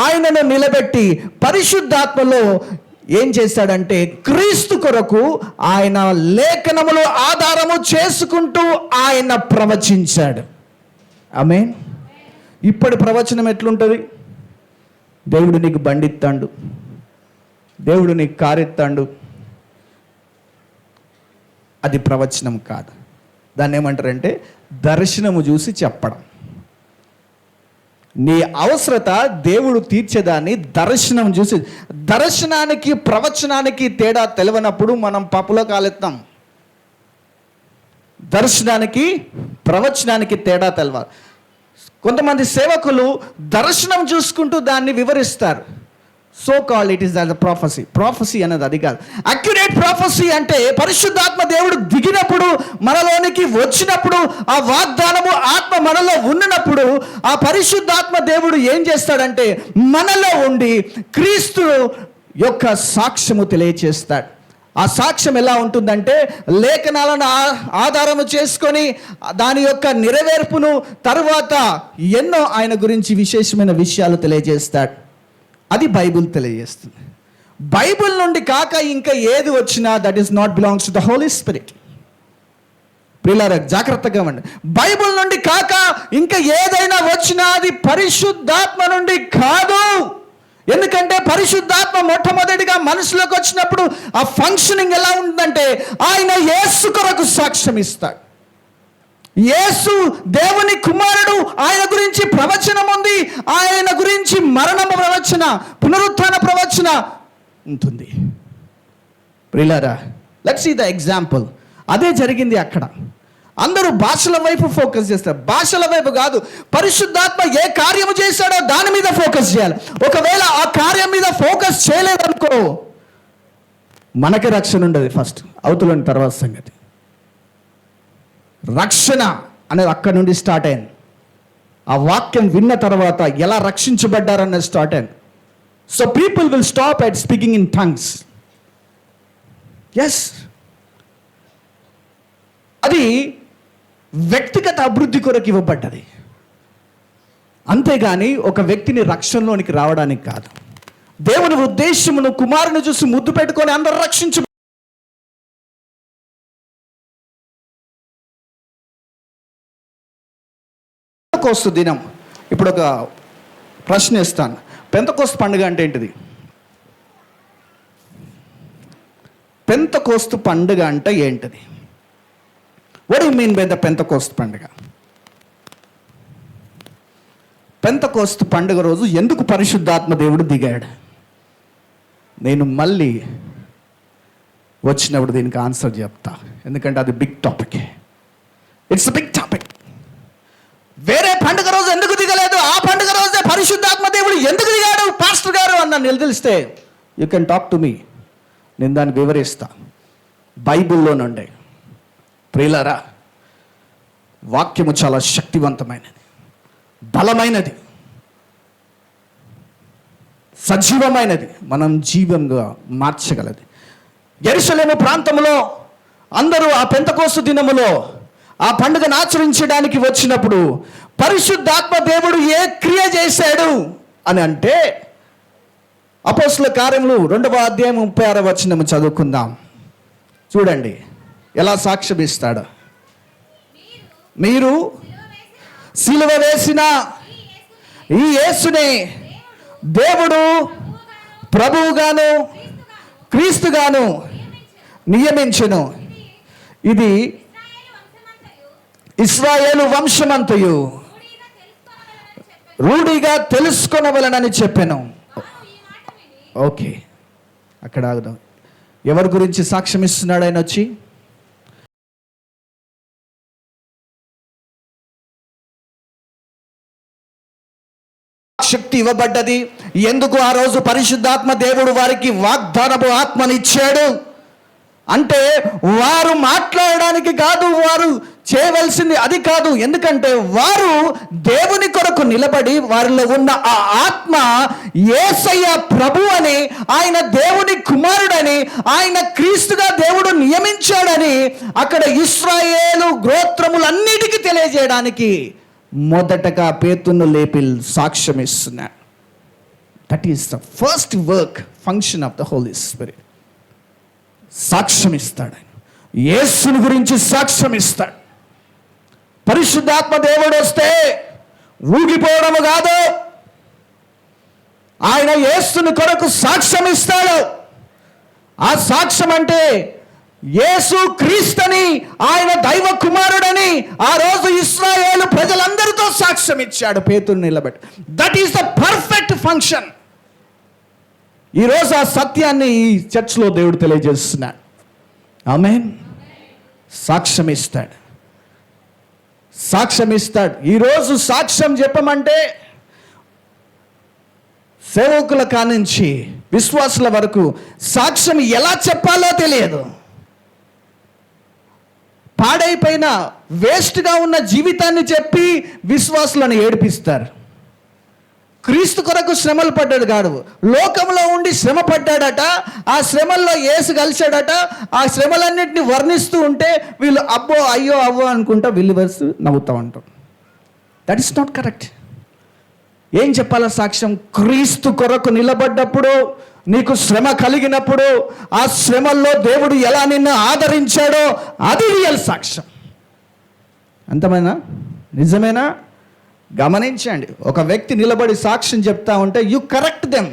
ఆయనను నిలబెట్టి పరిశుద్ధాత్మలో ఏం చేశాడంటే క్రీస్తు కొరకు ఆయన లేఖనములు ఆధారము చేసుకుంటూ ఆయన ప్రవచించాడు. ఆమేన్. ఇప్పటి ప్రవచనం ఎట్లుంటుంది? దేవుడు నీకు బండిస్తాడు, దేవుడు నీకు కారెత్తాడు. అది ప్రవచనం కాదు. దాన్ని ఏమంటారంటే దర్శనము చూసి చెప్పడం. నీ అవసరత దేవుడు తీర్చేదాన్ని దర్శనం చూసి. దర్శనానికి ప్రవచనానికి తేడా తెలియనప్పుడు మనం పప్పులో కాలెత్తాం. దర్శనానికి ప్రవచనానికి తేడా తెలవాలి. కొంతమంది సేవకులు దర్శనం చూసుకుంటూ దాన్ని వివరిస్తారు. So call it is as a prophecy అనేది అది కాదు. అక్యురేట్ ప్రాఫెసీ అంటే పరిశుద్ధాత్మ దేవుడు దిగినప్పుడు, మనలోనికి వచ్చినప్పుడు, ఆ వాగ్దానము ఆత్మ మనలో ఉన్నప్పుడు ఆ పరిశుద్ధాత్మ దేవుడు ఏం చేస్తాడంటే మనలో ఉండి క్రీస్తు యొక్క సాక్ష్యము తెలియచేస్తాడు. ఆ సాక్ష్యం ఎలా ఉంటుందంటే లేఖనాలను ఆధారము చేసుకొని దాని యొక్క నెరవేర్పును తరువాత ఎన్నో ఆయన గురించి విశేషమైన విషయాలు తెలియజేస్తాడు. అది బైబిల్ తెలియజేస్తుంది. బైబిల్ నుండి కాక ఇంకా ఏది వచ్చినా that is not belongs to the Holi Spirit. ప్రియులారా, జాగ్రత్తగా ఉండండి. బైబిల్ నుండి కాక ఇంకా ఏదైనా వచ్చినా అది పరిశుద్ధాత్మ నుండి కాదు. ఎందుకంటే పరిశుద్ధాత్మ మొట్టమొదటిగా మనసులోకి వచ్చినప్పుడు ఆ ఫంక్షనింగ్ ఎలా ఉంటుందంటే ఆయన యేసు కొరకు సాక్ష్యం ఇస్తాడు. యేసు దేవుని కుమారుడు, ఆయన గురించి ప్రవచనం ఉంది. ఆయన గురించి మరణము ప్రవచన, పునరుత్థాన ప్రవచన ఉంటుంది. ప్రియులారా, లెట్స్ సీ ద ఎగ్జాంపుల్. అదే జరిగింది అక్కడ. అందరూ భాషల వైపు ఫోకస్ చేస్తారు. భాషల వైపు కాదు, పరిశుద్ధాత్మ ఏ కార్యము చేశాడో దాని మీద ఫోకస్ చేయాలి. ఒకవేళ ఆ కార్యం మీద ఫోకస్ చేయలేదనుకో మనకి రక్షణ ఉండదు. ఫస్ట్ అవతలని తర్వాత సంగతి. రక్షణ అనేది అక్కడి నుండి స్టార్ట్ అయింది. ఆ వాక్యం విన్న తర్వాత ఎలా రక్షించబడ్డారన్నది స్టార్ట్ అయింది. So people will stop at speaking in tongues. Yes, అది వ్యక్తిగత అభివృద్ధి కొరకు ఇవ్వబడ్డది, అంతేగాని ఒక వ్యక్తిని రక్షణలోనికి రావడానికి కాదు. దేవుని ఉద్దేశమును కుమారుని చూసి ముద్దు పెట్టుకొని అందరూ రక్షించు. పెంతెకోస్తు దినం. ఇప్పుడు ఒక ప్రశ్న ఇస్తాను. పెంతెకోస్తు పండుగ అంటే ఏంటిది? పెంతెకోస్తు పండుగ అంటే ఏంటిది? What you mean by the Pentecost పండుగ? పెంతెకోస్తు పండుగ రోజు ఎందుకు పరిశుద్ధాత్మ దేవుడు దిగాడు? నేను మళ్ళీ వచ్చినప్పుడు దీనికి ఆన్సర్ చెప్తా, ఎందుకంటే అది big topic. It's big topic. వేరే పండుగ రోజు ఎందుకు దిగలేదు? ఆ పండుగ రోజే పరిశుద్ధాత్మ దేవుడు ఎందుకు దిగాడు పాస్టర్ గారు అన్న నిలదలిస్తే you can talk to me, నేను దాన్ని వివరిస్తా బైబిల్లో నుండి. ప్రియులారా, వాక్యము చాలా శక్తివంతమైనది, బలమైనది, సజీవమైనది, మనం జీవంగా మార్చగలది. యెరూషలేము ప్రాంతంలో అందరూ ఆ పెంతెకోస్తు దినములో ఆ పండుగను ఆచరించడానికి వచ్చినప్పుడు పరిశుద్ధాత్మ దేవుడు ఏ క్రియ చేశాడు అని అంటే, అపోస్తలుల కార్యములు 2వ అధ్యాయం 36వ వచనం చదువుకుందాం. చూడండి ఎలా సాక్ష్యం ఇస్తాడు. మీరు సిలువ వేసిన ఈ యేసునే దేవుడు ప్రభువుగాను క్రీస్తుగాను నియమించెను. ఇది ఇశ్రాయేలు వంశమంతయు రూఢిగా తెలుసుకొనవలెనని చెప్పాను. ఓకే, అక్కడ ఆగుదాం. ఎవరి గురించి సాక్ష్యం ఇస్తున్నాడు ఆయన వచ్చి? శక్తి ఇవ్వబడ్డది. ఎందుకు ఆ రోజు పరిశుద్ధాత్మ దేవుడు వారికి వాగ్దానపు ఆత్మనిచ్చాడు అంటే, వారు మాట్లాడడానికి కాదు, వారు చేయవలసింది అది కాదు. ఎందుకంటే వారు దేవుని కొరకు నిలబడి వారిలో ఉన్న ఆ ఆత్మ యేసయ్య ప్రభు అని, ఆయన దేవుని కుమారుడని, ఆయన క్రీస్తుగా దేవుడు నియమించాడని అక్కడ ఇశ్రాయేలు గోత్రములన్నిటికీ తెలియజేయడానికి మొదటగా పేతురును లేపి సాక్ష్యం ఇస్తున్నాడు. That is the first work function of the Holi Spirit. సాక్ష్యం ఇస్తాడు, యేసుని గురించి సాక్ష్యం ఇస్తాడు. పరిశుద్ధాత్మ దేవుడు వస్తే ఊగిపోవడము కాదు, ఆయన యేసుని కొరకు సాక్ష్యం ఇస్తాడు. ఆ సాక్ష్యం అంటే యేసు క్రీస్తుని, ఆయన దైవ కుమారుడని ఆ రోజు ఇశ్రాయేలు ప్రజలందరితో సాక్ష్యం ఇచ్చాడు పేతురుని నిలబెట్టి. That is the perfect function. ఈరోజు ఆ సత్యాన్ని ఈ చర్చ్లో దేవుడు తెలియజేస్తున్నాడు. ఆమేన్. సాక్ష్యం ఇస్తాడు, సాక్ష్యం ఇస్తాడు. ఈరోజు సాక్ష్యం చెప్పమంటే సేవకుల కానుంచి విశ్వాసుల వరకు సాక్ష్యం ఎలా చెప్పాలో తెలియదు. పాడైపోయిన వేస్ట్గా ఉన్న జీవితాన్ని చెప్పి విశ్వాసులను ఏడిపిస్తారు. క్రీస్తు కొరకు శ్రమలు పడ్డాడు కాదు, లోకంలో ఉండి శ్రమ పడ్డాడట. ఆ శ్రమల్లో యేసు కలిశాడట. ఆ శ్రమలన్నింటినీ వర్ణిస్తూ ఉంటే వీళ్ళు అబ్బో అయ్యో అవ్వో అనుకుంటా వీళ్ళు వరుస నవ్వుతూ ఉంటాం. That is not correct. ఏం చెప్పాల సాక్ష్యం? క్రీస్తు కొరకు నిలబడ్డప్పుడు, నీకు శ్రమ కలిగినప్పుడు, ఆ శ్రమల్లో దేవుడు ఎలా నిన్ను ఆదరించాడో అది రియల్ సాక్ష్యం. అంతమేనా? నిజమేనా? గమనించండి. ఒక వ్యక్తి నిలబడి సాక్ష్యం చెప్తా ఉంటే యు కరెక్ట్ దెమ్.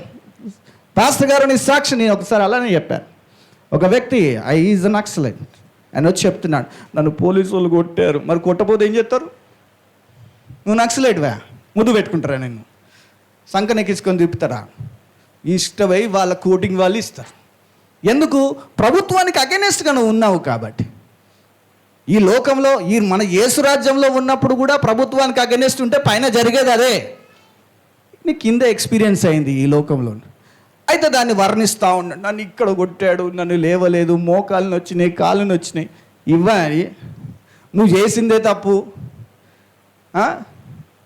పాస్టర్ గారు నీ సాక్ష్యం, నేను ఒకసారి అలానే చెప్పాను. ఒక వ్యక్తి ఈజ్ అన్ ఎక్సలెంట్ అని వచ్చి చెప్తున్నాడు, నన్ను పోలీసు వాళ్ళు కొట్టారు. మరి కొట్టపోతే ఏం చేస్తారు? నువ్వు నక్సలైట్వా? ముద్దు పెట్టుకుంటారా? నేను సంకనెక్కించుకొని తిప్పుతారా? ఇష్టమై వాళ్ళ కోటింగ్ వాళ్ళు ఇస్తారు. ఎందుకు? ప్రభుత్వానికి అగెనెస్ట్గా నువ్వు ఉన్నావు కాబట్టి. ఈ లోకంలో మన యేసు రాజ్యంలో ఉన్నప్పుడు కూడా ప్రభుత్వానికి అగెనెస్ట్ ఉంటే పైన జరిగేది అదే. నీ కింద ఎక్స్పీరియన్స్ అయింది ఈ లోకంలో. అయితే దాన్ని వర్ణిస్తూ ఉన్నాడు. నన్ను ఇక్కడ కొట్టాడు, నన్ను లేవలేదు, మోకాలు నొచ్చినాయి, కాళ్ళు నొచ్చినాయి. ఇవ్వాలి, నువ్వు చేసిందే తప్పు.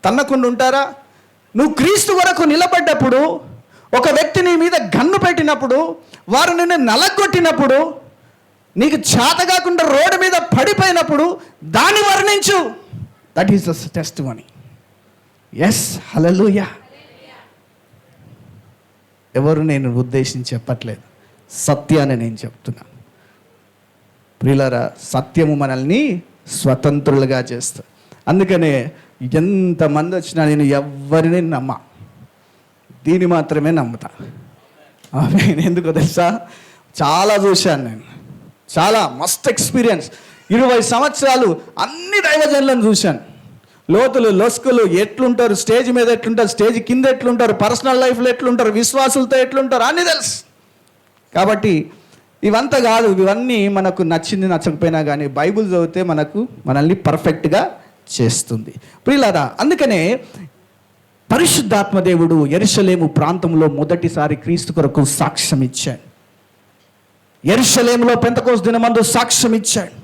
తన్నకుండా ఉంటారా? నువ్వు క్రీస్తు వరకు నిలబడ్డప్పుడు, ఒక వ్యక్తి నీ మీద గన్ను పెట్టినప్పుడు, వారు నిన్ను నలగొట్టినప్పుడు, నీకు చేత కాకుండా రోడ్డు మీద పడిపోయినప్పుడు దాన్ని వర్ణించు. That is the testimony. Yes, హల్లెలూయా. ఎవరు నేను ఉద్దేశించి చెప్పట్లేదు, సత్యాన్ని నేను చెప్తున్నాను. ప్రియులారా, సత్యము మనల్ని స్వతంత్రులుగా చేస్తుంది. అందుకనే ఎంతమంది వచ్చినా నేను ఎవరిని నమ్మా, దీన్ని మాత్రమే నమ్ముతా. ఎందుకో తెలుసా? చాలా చూశాను నేను, చాలా మస్త్ ఎక్స్పీరియన్స్. 20 సంవత్సరాలు అన్ని దైవజనులను చూశాను. లోతులు లొసుకులు ఎట్లుంటారు, స్టేజ్ మీద ఎట్లుంటారు, స్టేజ్ కింద ఎట్లుంటారు, పర్సనల్ లైఫ్లో ఎట్లుంటారు, విశ్వాసులతో ఎట్లుంటారు అన్నీ తెలుసు. కాబట్టి ఇవంతా కాదు, ఇవన్నీ మనకు నచ్చింది నచ్చకపోయినా కానీ బైబిల్ చదివితే మనల్ని పర్ఫెక్ట్గా చేస్తుంది. ప్రియులారా, అందుకనే పరిశుద్ధాత్మ దేవుడు యెరూషలేము ప్రాంతంలో మొదటిసారి క్రీస్తు కొరకు సాక్ష్యం ఇచ్చాడు. యెరూషలేములో పెంతెకోస్తు దినమందు సాక్ష్యం ఇచ్చాడు.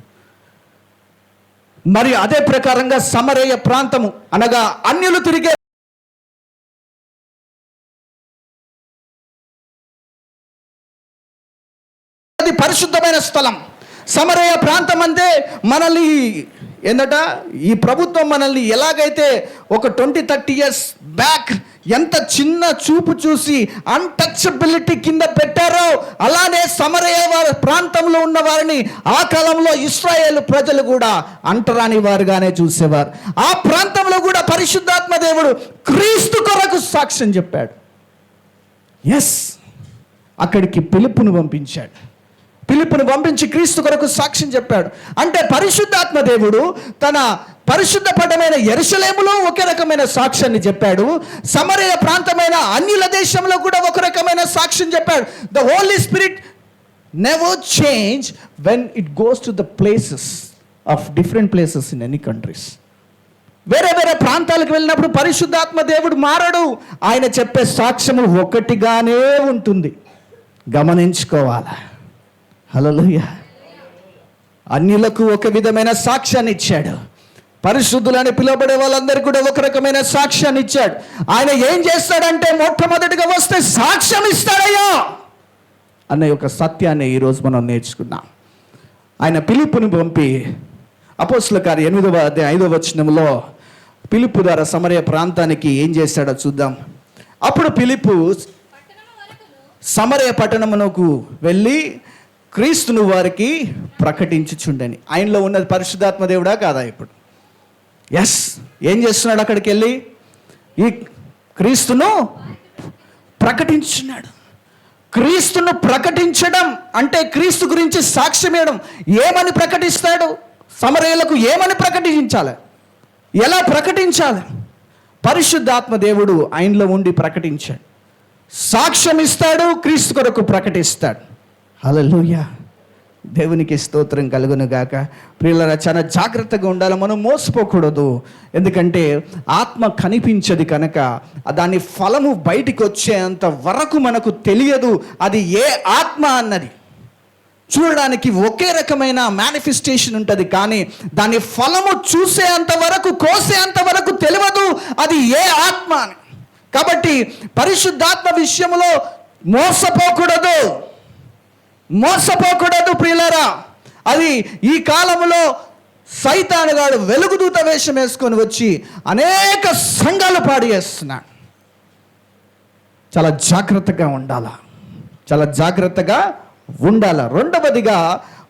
మరి అదే ప్రకారంగా సమరయ ప్రాంతము అనగా అన్యులు తిరిగే పరిశుద్ధమైన స్థలం సమరయ ప్రాంతం. అంటే మనల్ని ఈ ప్రభుత్వం మనల్ని ఎలాగైతే ఒక 20-30 years బ్యాక్ ఎంత చిన్న చూపు చూసి అన్టచబిలిటీ కింద పెట్టారో, అలానే సమరయ ప్రాంతంలో ఉన్న వారిని ఆ కాలంలో ఇశ్రాయేలు ప్రజలు కూడా అంటరాని వారుగానే చూసేవారు. ఆ ప్రాంతంలో కూడా పరిశుద్ధాత్మ దేవుడు క్రీస్తు కొరకు సాక్ష్యం చెప్పాడు. ఎస్, అక్కడికి పిలుపును పంపించి క్రీస్తు కొరకు సాక్ష్యం చెప్పాడు. అంటే పరిశుద్ధాత్మ దేవుడు తన పరిశుద్ధ పట్టణమైన యెరూషలేములో ఒక రకమైన సాక్ష్యాన్ని చెప్పాడు, సమరయ ప్రాంతమైన అన్యుల దేశంలో కూడా ఒక రకమైన సాక్ష్యం చెప్పాడు. The Holi Spirit never change when it goes to the places of different places in any countries. వేరే వేరే ప్రాంతాలకు వెళ్ళినప్పుడు పరిశుద్ధాత్మ దేవుడు మారడు. ఆయన చెప్పే సాక్ష్యము ఒకటిగానే ఉంటుంది, గమనించుకోవాలి. హల్లెలూయా. అన్యులకు ఒక విధమైన సాక్ష్యాన్ని ఇచ్చాడు, పరిశుద్ధులని పిలువబడే వాళ్ళందరికీ కూడా ఒక రకమైన సాక్ష్యాన్ని ఇచ్చాడు. ఆయన ఏం చేస్తాడంటే మొట్టమొదటిగా వస్తే సాక్ష్యం ఇస్తాడయ్యా అనే ఒక సత్యాన్ని ఈరోజు మనం నేర్చుకున్నాం. ఆయన పిలుపుని పంపి అపోస్తలుల కార్యం 8వ అధ్యాయం 5వ వచనంలో పిలుపు ద్వారా సమరయ ప్రాంతానికి ఏం చేశాడో చూద్దాం. అప్పుడు పిలుపు సమరయ పట్టణమునకు వెళ్ళి క్రీస్తును వారికి ప్రకటించుచుండని. ఆయనలో ఉన్నది పరిశుద్ధాత్మ దేవుడా కాదా? ఇప్పుడు ఎస్, ఏం చేస్తున్నాడు? అక్కడికి వెళ్ళి ఈ క్రీస్తును ప్రకటించున్నాడు. క్రీస్తును ప్రకటించడం అంటే క్రీస్తు గురించి సాక్ష్యం ఇవ్వడం. ఏమని ప్రకటిస్తాడు? సమరయులకు ఏమని ప్రకటించాలి, ఎలా ప్రకటించాలి? పరిశుద్ధాత్మ దేవుడు ఆయనలో ఉండి ప్రకటించాడు, సాక్ష్యం ఇస్తాడు, క్రీస్తు కొరకు ప్రకటిస్తాడు. హల్లెలూయా. దేవునికి స్తోత్రం కలుగును గాక. ప్రియులారా, చాలా జాగ్రత్తగా ఉండాలి, మనం మోసపోకూడదు. ఎందుకంటే ఆత్మ కనిపించదు కనుక దాని ఫలము బయటికి వచ్చేంత వరకు మనకు తెలియదు అది ఏ ఆత్మ అన్నది. చూడడానికి ఒకే రకమైన మేనిఫెస్టేషన్ ఉంటుంది, కానీ దాని ఫలము చూసేంత వరకు, కోసేంత వరకు తెలియదు అది ఏ ఆత్మ అని. కాబట్టి పరిశుద్ధాత్మ విషయంలో మోసపోకూడదు ప్రియులారా. అది ఈ కాలంలో సైతానుగాడు వెలుగుదూత వేషం వేసుకొని వచ్చి అనేక సంఘాలు పాడు చేస్తున్నాడు. చాలా జాగ్రత్తగా ఉండాలా. రెండవదిగా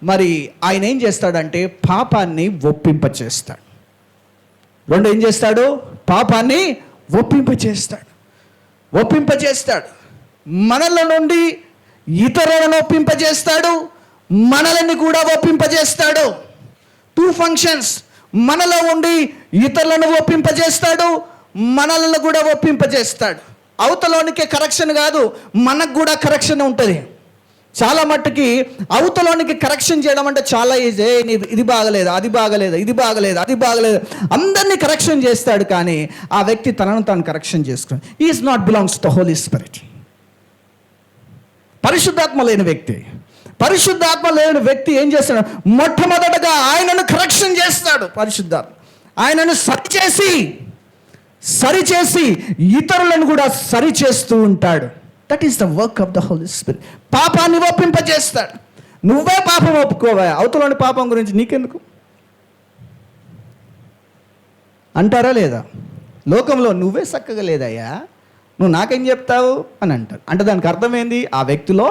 మరి ఆయన ఏం చేస్తాడంటే పాపాన్ని ఒప్పింపచేస్తాడు. ఏం చేస్తాడు? పాపాన్ని ఒప్పింపచేస్తాడు. మనల నుండి ఇతరులను ఒప్పింపజేస్తాడు, మనల్ని కూడా ఒప్పింపజేస్తాడు. 2 ఫంక్షన్స్. మనలో ఉండి ఇతరులను ఒప్పింపజేస్తాడు, మనల్ని కూడా ఒప్పింపజేస్తాడు. అవతలోనికే కరెక్షన్ కాదు, మనకు కూడా కరెక్షన్ ఉంటుంది. చాలా మట్టుకి అవతలోనికి కరెక్షన్ చేయడం అంటే చాలా ఈజీ. ఇది బాగలేదు, అది బాగలేదు, ఇది బాగలేదు, అది బాగలేదు, అందరినీ కరెక్షన్ చేస్తాడు. కానీ ఆ వ్యక్తి తనను తాను కరెక్షన్ చేసుకుని is not belongs to the Holi Spirit. పరిశుద్ధాత్మ లేని వ్యక్తి ఏం చేస్తాడు? మొట్టమొదటగా ఆయనను కరెక్షన్ చేస్తాడు. పరిశుద్ధాత్మ ఆయనను సరిచేసి సరిచేసి ఇతరులను కూడా సరిచేస్తూ ఉంటాడు. That is the work of the Holi Spirit. పాపాన్ని ఒప్పింపజేస్తాడు. నువ్వే పాపం ఒప్పుకోవా, అవతలని పాపం గురించి నీకెందుకు అంటారా లేదా? లోకంలో నువ్వే చక్కగా లేదయ్యా, నువ్వు నాకేం చెప్తావు అని అంటారు. అంటే దానికి అర్థమైంది, ఆ వ్యక్తిలో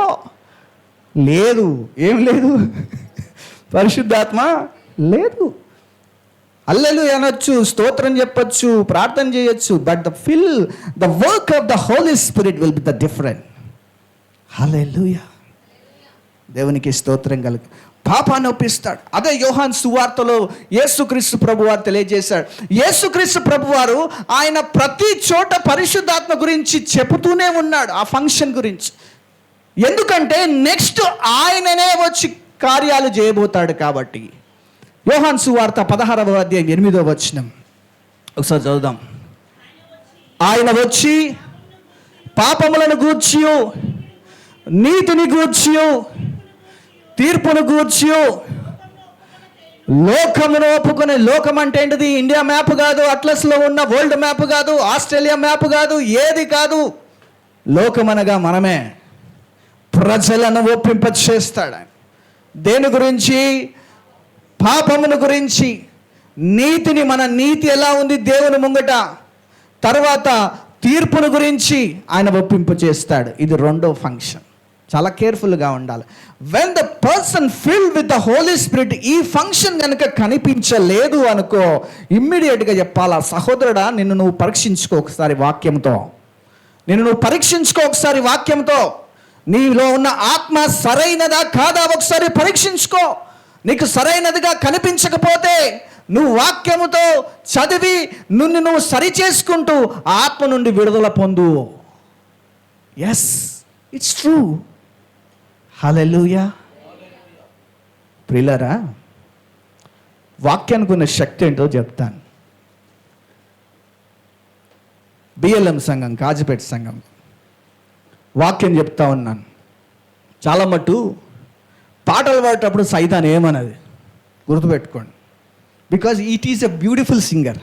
లేదు, ఏం లేదు, పరిశుద్ధాత్మ లేదు. హల్లెలూయా అనొచ్చు, స్తోత్రం చెప్పొచ్చు, ప్రార్థన చేయొచ్చు, but the work of the Holi spirit will be the different. హల్లెలూయా, దేవునికి స్తోత్రం కలుగు. పాపాన్ని ఒప్పిస్తాడు. అదే యోహాను సువార్తలో యేసుక్రీస్తు ప్రభువారు తెలియజేశాడు. యేసుక్రీస్తు ప్రభువారు ఆయన ప్రతి చోట పరిశుద్ధాత్మ గురించి చెబుతూనే ఉన్నాడు, ఆ ఫంక్షన్ గురించి. ఎందుకంటే నెక్స్ట్ ఆయననే వచ్చి కార్యాలు చేయబోతాడు కాబట్టి. యోహాను సువార్త 16వ అధ్యాయం 8వ వచనం ఒకసారి చదువుదాం. ఆయన వచ్చి పాపములను గూర్చియు నీతిని గూర్చియు తీర్పును గూర్చియు లోకమును ఒప్పుకునే. లోకం అంటే ఏంటిది? ఇండియా మ్యాప్ కాదు, అట్లస్లో ఉన్న వరల్డ్ మ్యాప్ కాదు, ఆస్ట్రేలియా మ్యాప్ కాదు, ఏది కాదు. లోకం అనగా మనమే. ప్రజలను ఒప్పింపచేస్తాడు ఆయన. దేని గురించి? పాపమును గురించి, నీతిని, మన నీతి ఎలా ఉంది దేవుని ముంగట, తర్వాత తీర్పును గురించి ఆయన ఒప్పింపచేస్తాడు. ఇది రెండో ఫంక్షన్. చాలా కేర్ఫుల్గా ఉండాలి. When the person filled with the Holi Spirit, ఈ ఫంక్షన్ కనుక కనిపించలేదు అనుకో, ఇమ్మీడియట్గా చెప్పాలా, సహోదరుడా నిన్ను నువ్వు పరీక్షించుకో ఒకసారి వాక్యంతో. నిన్ను నువ్వు పరీక్షించుకో ఒకసారి వాక్యంతో. నీలో ఉన్న ఆత్మ సరైనదా కాదా ఒకసారి పరీక్షించుకో. నీకు సరైనదిగా కనిపించకపోతే నువ్వు వాక్యముతో చదివి నువ్వు సరి చేసుకుంటూ ఆత్మ నుండి విడుదల పొందు. Yes, it's true. హల్లెలూయా. ప్రియులారా, వాక్యానికి ఉన్న శక్తి ఏంటో చెప్తాను. బిఎల్ఎం సంఘం, కాజిపేట సంఘం వాక్యం చెప్తా ఉన్నాను. చాలా మట్టు పాటలు పాడేటప్పుడు సైతాన్ ఏమన్నది గుర్తుపెట్టుకోండి. Because it is a beautiful singer.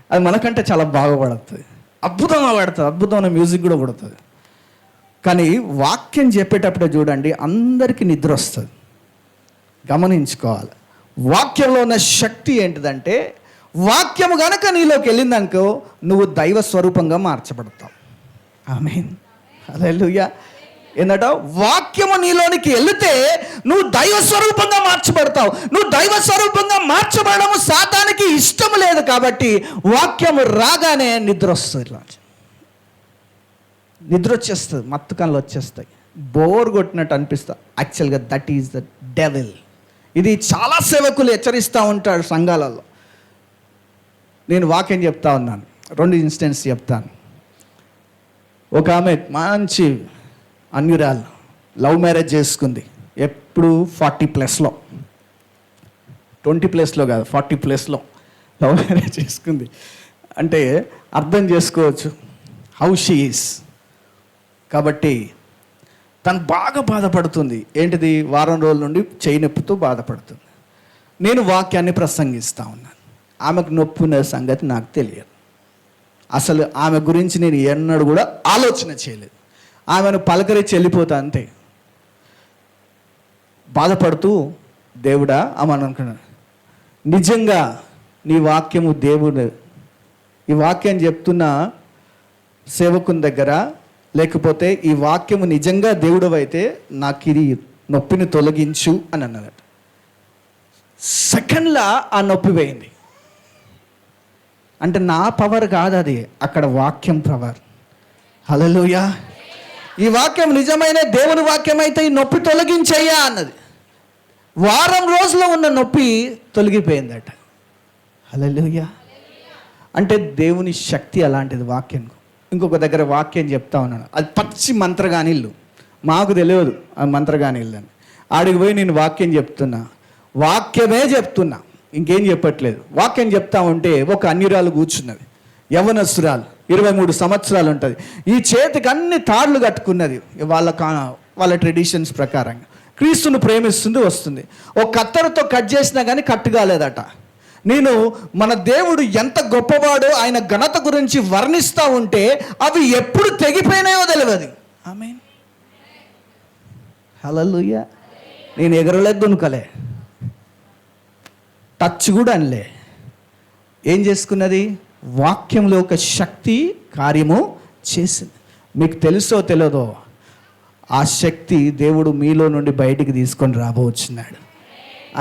అది మనకంటే చాలా బాగా పడుతుంది, అద్భుతంగా పడుతుంది, అద్భుతమైన మ్యూజిక్ కూడా పడుతుంది. కానీ వాక్యం చెప్పేటప్పుడే చూడండి, అందరికీ నిద్ర వస్తుంది. గమనించుకోవాలి. వాక్యంలో ఉన్న శక్తి ఏంటిదంటే, వాక్యము గనక నీలోకి వెళ్ళిందనుకో నువ్వు దైవ స్వరూపంగా మార్చబడతావు. ఆమేన్, హల్లెలూయా. ఏంటంట, వాక్యము నీలోనికి వెళితే నువ్వు దైవ స్వరూపంగా మార్చబడతావు. నువ్వు దైవ స్వరూపంగా మార్చబడము సాతానికి ఇష్టం లేదు కాబట్టి వాక్యము రాగానే నిద్ర వస్తుంది. నిద్ర వచ్చేస్తుంది, మత్తు కళ్ళు వచ్చేస్తాయి, బోర్ కొట్టినట్టు అనిపిస్తుంది. యాక్చువల్గా దట్ ఈజ్ ద డెవిల్. ఇది చాలా సేవకులు హెచ్చరిస్తూ ఉంటాడు సంఘాలలో. నేను వాక్యం చెప్తా ఉన్నాను, 2 ఇన్స్టెన్స్ చెప్తాను. ఒక ఆమె మంచి అన్యురాలు, లవ్ మ్యారేజ్ చేసుకుంది. ఎప్పుడు 40+లో, 20+లో కాదు, 40+లో లవ్ మ్యారేజ్ చేసుకుంది. అంటే అర్థం చేసుకోవచ్చు హౌ షీ ఈస్. కాబట్టి తను బాగా బాధపడుతుంది. ఏంటిది? వారం రోజుల నుండి చేయి నొప్పితో బాధపడుతుంది. నేను వాక్యాన్ని ప్రసంగిస్తూ ఉన్నాను. ఆమెకు నొప్పి ఉన్న సంగతి నాకు తెలియదు. అసలు ఆమె గురించి నేను ఎన్నడూ కూడా ఆలోచన చేయలేదు. ఆమెను పలకరించి వెళ్ళిపోతా అంతే. బాధపడుతూ దేవుడా ఆమె అనుకున్నాను, నిజంగా నీ వాక్యము దేవుడు, ఈ వాక్యం చెప్తున్న సేవకుని దగ్గర, లేకపోతే ఈ వాక్యము నిజంగా దేవుడు అయితే నాకు ఇది నొప్పిని తొలగించు అని అన్నదట. సెకండ్లా ఆ నొప్పి పోయింది. అంటే నా పవర్ కాదు అది, అక్కడ వాక్యం పవర్. హల్లెలూయా. ఈ వాక్యం నిజమైన దేవుని వాక్యం అయితే ఈ నొప్పి తొలగించయ్యా అన్నది. వారం రోజుల్లో ఉన్న నొప్పి తొలగిపోయిందట. హల్లెలూయా. అంటే దేవుని శక్తి అలాంటిది వాక్యం. ఇంకొక దగ్గర వాక్యం చెప్తా ఉన్నాను, అది పచ్చి మంత్రగానిల్లు, మాకు తెలియదు ఆ మంత్రగానిల్లు అని. ఆడికి పోయి నేను వాక్యం చెప్తున్నా, వాక్యమే చెప్తున్నా, ఇంకేం చెప్పట్లేదు. వాక్యం చెప్తా ఉంటే ఒక అన్యురాలు కూర్చున్నది, యవ్వనస్తురాలు, 23 సంవత్సరాలు ఉంటుంది. ఈ చేతికి అన్ని తాళ్ళు కట్టుకున్నది. వాళ్ళ ట్రెడిషన్స్ ప్రకారంగా క్రీస్తును ప్రేమిస్తుంది, వస్తుంది. ఒక కత్తెరతో కట్ చేసినా కానీ కట్టు కాలేదట. నేను మన దేవుడు ఎంత గొప్పవాడో ఆయన ఘనత గురించి వర్ణిస్తూ ఉంటే అవి ఎప్పుడు తెగిపోయినాయో తెలియదు. ఆమేన్. హల్లెలూయా. నేను ఎగరలేదు, దునుకలే, టచ్ కూడా అనలే. ఏం చేసుకున్నది? వాక్యంలో ఒక శక్తి కార్యము చేసింది. మీకు తెలుసో తెలియదో ఆ శక్తి దేవుడు మీలో నుండి బయటికి తీసుకొని రాబోచున్నాడు.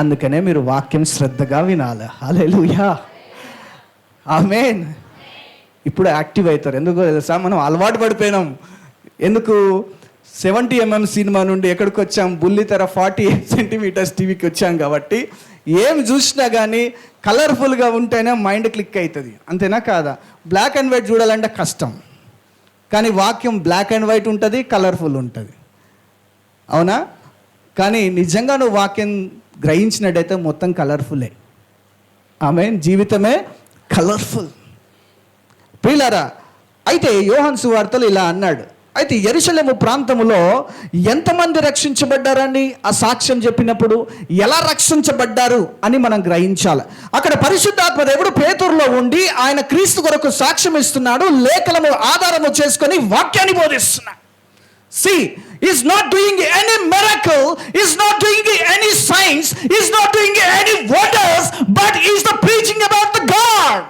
అందుకనే మీరు వాక్యం శ్రద్ధగా వినాలి. హల్లెలూయా. ఆమేన్. ఇప్పుడు యాక్టివ్ అవుతారు. ఎందుకో తెలుసా? మనం అలవాటు పడిపోయినాం. ఎందుకు? 70mm సినిమా నుండి ఎక్కడికి వచ్చాం? బుల్లితెర 48 సెంటీమీటర్స్ టీవీకి వచ్చాం. కాబట్టి ఏం చూసినా కానీ కలర్ఫుల్గా ఉంటేనే మైండ్ క్లిక్ అవుతుంది. అంతేనా కాదా? బ్లాక్ అండ్ వైట్ చూడాలంటే కష్టం, కానీ వాక్యం బ్లాక్ అండ్ వైట్ ఉంటుంది, కలర్ఫుల్ ఉంటుంది. అవునా? కానీ నిజంగా నువ్వు వాక్యం గ్రహించినట్టయితే మొత్తం కలర్ఫుల్లే. ఆమేన్. జీవితమే కలర్ఫుల్. ప్రియులారా, అయితే యోహాను సువార్తలో ఇలా అన్నాడు. అయితే యెరూషలేము ప్రాంతంలో ఎంతమంది రక్షించబడ్డారని ఆ సాక్ష్యం చెప్పినప్పుడు ఎలా రక్షించబడ్డారు అని మనం గ్రహించాలి. అక్కడ పరిశుద్ధాత్మ దేవుడు పేతురులో ఉండి ఆయన క్రీస్తు కొరకు సాక్ష్యం ఇస్తున్నాడు. లేఖలను ఆధారము చేసుకొని వాక్యాన్ని బోధిస్తున్నాడు. See, he's not doing any miracle, he's not doing any signs, he's not doing any wonders, but he's the preaching about the God.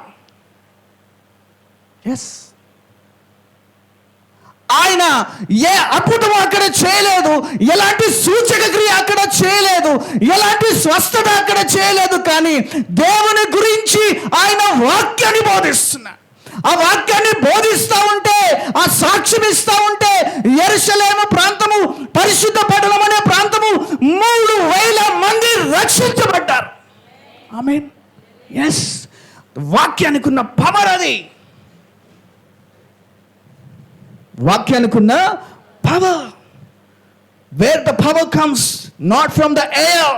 Yes. ఆయన ఏ అద్భుతం అక్కడ చేయలేదు, ఎలాంటి సూచక క్రియ అక్కడ చేయలేదు, ఎలాంటి స్వస్థత అక్కడ చేయలేదు, కానీ దేవుని గురించి ఆయన వాక్యాన్ని బోధిస్తున్నాడు. ఆ వాక్యాన్ని బోధిస్తూ ఉంటే, ఆ సాక్ష్యం ఇస్తూ ఉంటే యెరూషలేము ప్రాంతము, పరిశుద్ధ పట్టణం అనే ప్రాంతము 3000 మంది రక్షించబడ్డారు. ఆమేన్. ఎస్, వాక్యానికి ఉన్న పవర్ అది. వాక్యానికి ఉన్న power. Wear the power comes not from the air,